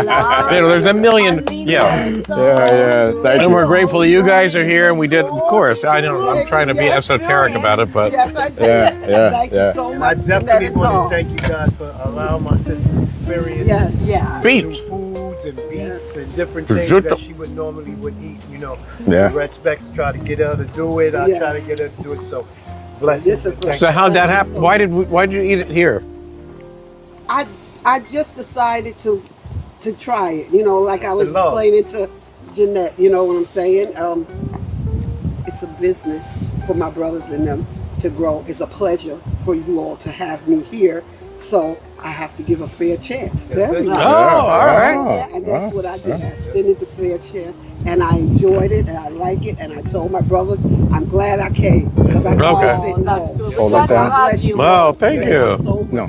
you know, there's a million. Yeah.
Thank
And
you.
we're grateful you guys are here, and we did. Of course, I'm trying to be esoteric about it, but
Yes, I do.
Yeah,
Thank
yeah.
you so
And I
much.
definitely
That is
want
all.
to thank you guys for allowing my sister to experience
Yes.
Yeah.
beet.
new foods and beets and different
Bruschetta.
things that she would normally eat. You know,
Yeah.
Red Specs try to get her to do it. I try to
Yes.
get her to do it. So, blessings. and thank
So
you.
how'd that happen? Why did you eat it here?
I just decided to try it. You know, like I was
It's love.
explaining to Jeanette. You know what I'm saying? It's a business for my brothers and them to grow. It's a pleasure for you all to have me here. So I have to give a fair chance to everyone.
Oh, all right.
And that's what I did. I extended the fair chance, and I enjoyed it, and I like it, and I told my brothers, I'm glad I came because I can't
Okay.
sit
Oh,
and
that's
go.
good.
Hold
We're
it
glad to
down.
have you.
Well, thank you.
So
No.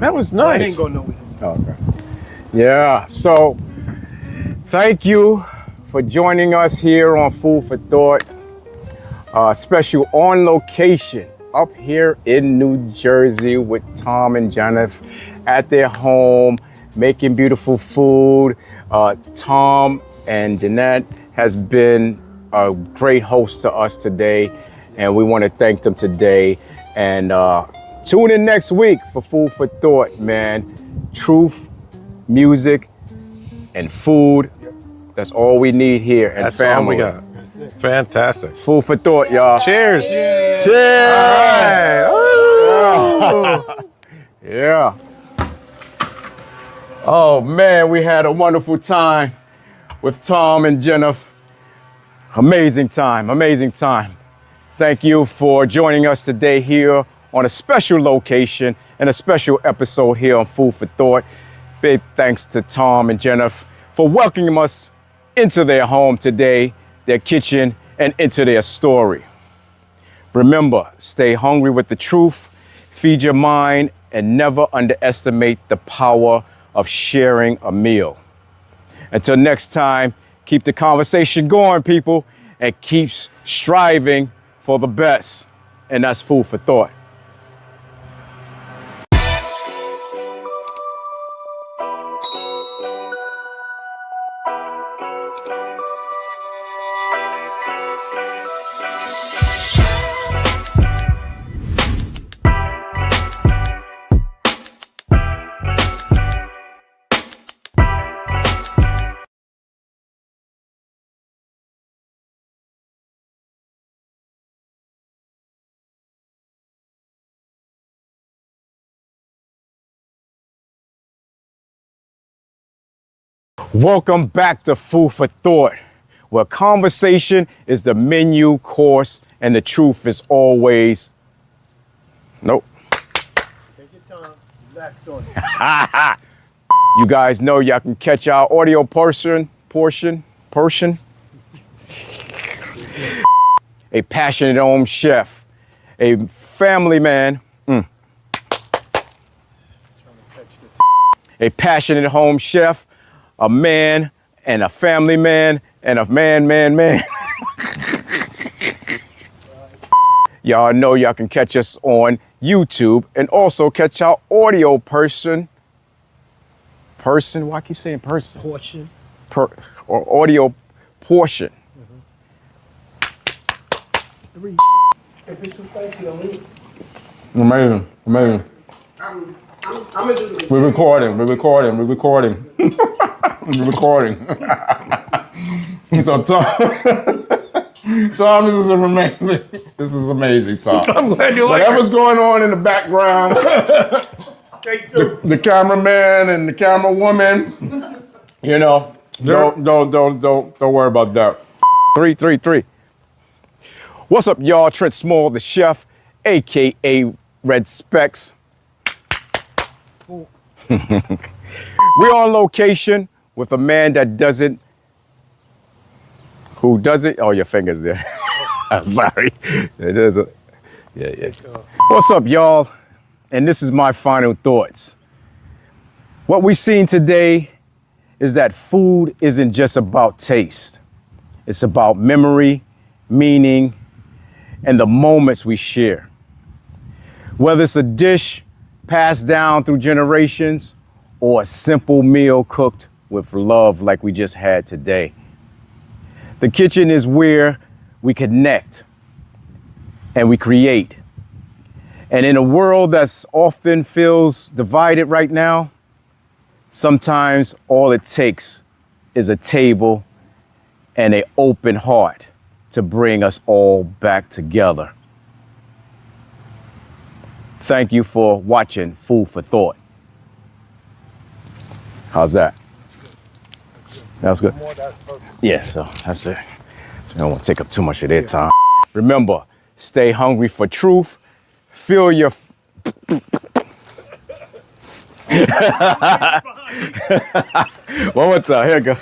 That was
I
nice.
ain't going nowhere.
Okay. Yeah. So, thank you for joining us here on Food for Thought. Special on location up here in New Jersey with Tom and Jeaneth at their home making beautiful food. Tom and Jeanette has been a great host to us today, and we want to thank them today. And tune in next week for Food for Thought, man. Truth, music, and food. That's all we need here. And
That's
family.
all we got. Fantastic.
Food for thought, y'all.
Cheers.
Cheers. Yeah. Oh man, we had a wonderful time with Tom and Jeaneth. Amazing time, amazing time. Thank you for joining us today here on a special location and a special episode here on Food for Thought. Big thanks to Tom and Jeaneth for welcoming us into their home today, their kitchen, and into their story. Remember, stay hungry with the truth, feed your mind, and never underestimate the power of sharing a meal. Until next time, keep the conversation going, people, and keep striving for the best. And that's Food for Thought. Welcome back to Food for Thought, where conversation is the menu course and the truth is always. Nope.
Take your time. Relax on it.
You guys know y'all can catch our audio portion. A passionate home chef, a family man. A passionate home chef, a man, and a family man, and a man. Y'all know y'all can catch us on YouTube and also catch our audio person. Why I keep saying person?
Portion.
Or audio portion.
If it's too spicy, don't eat.
Amazing.
I'm gonna do this.
We're recording. So Tom, this is amazing, Tom.
I'm glad you like
Whatever's going on in the background, the cameraman and the camera woman, you know, don't worry about that. 333. What's up, y'all? Trent Small, the chef, aka Red Specs. We're on location with a man that doesn't. Who does it? Oh, your finger's there. I'm sorry. It is. Yeah. What's up, y'all? And this is my final thoughts. What we've seen today is that food isn't just about taste. It's about memory, meaning, and the moments we share. Whether it's a dish passed down through generations or a simple meal cooked with love like we just had today. The kitchen is where we connect and we create. And in a world that's often feels divided right now, sometimes all it takes is a table and an open heart to bring us all back together. Thank you for watching Food for Thought. How's that? That was good? Yeah, so that's it. So I don't want to take up too much of their time. Remember, stay hungry for truth. Feel your... One more time, here we go.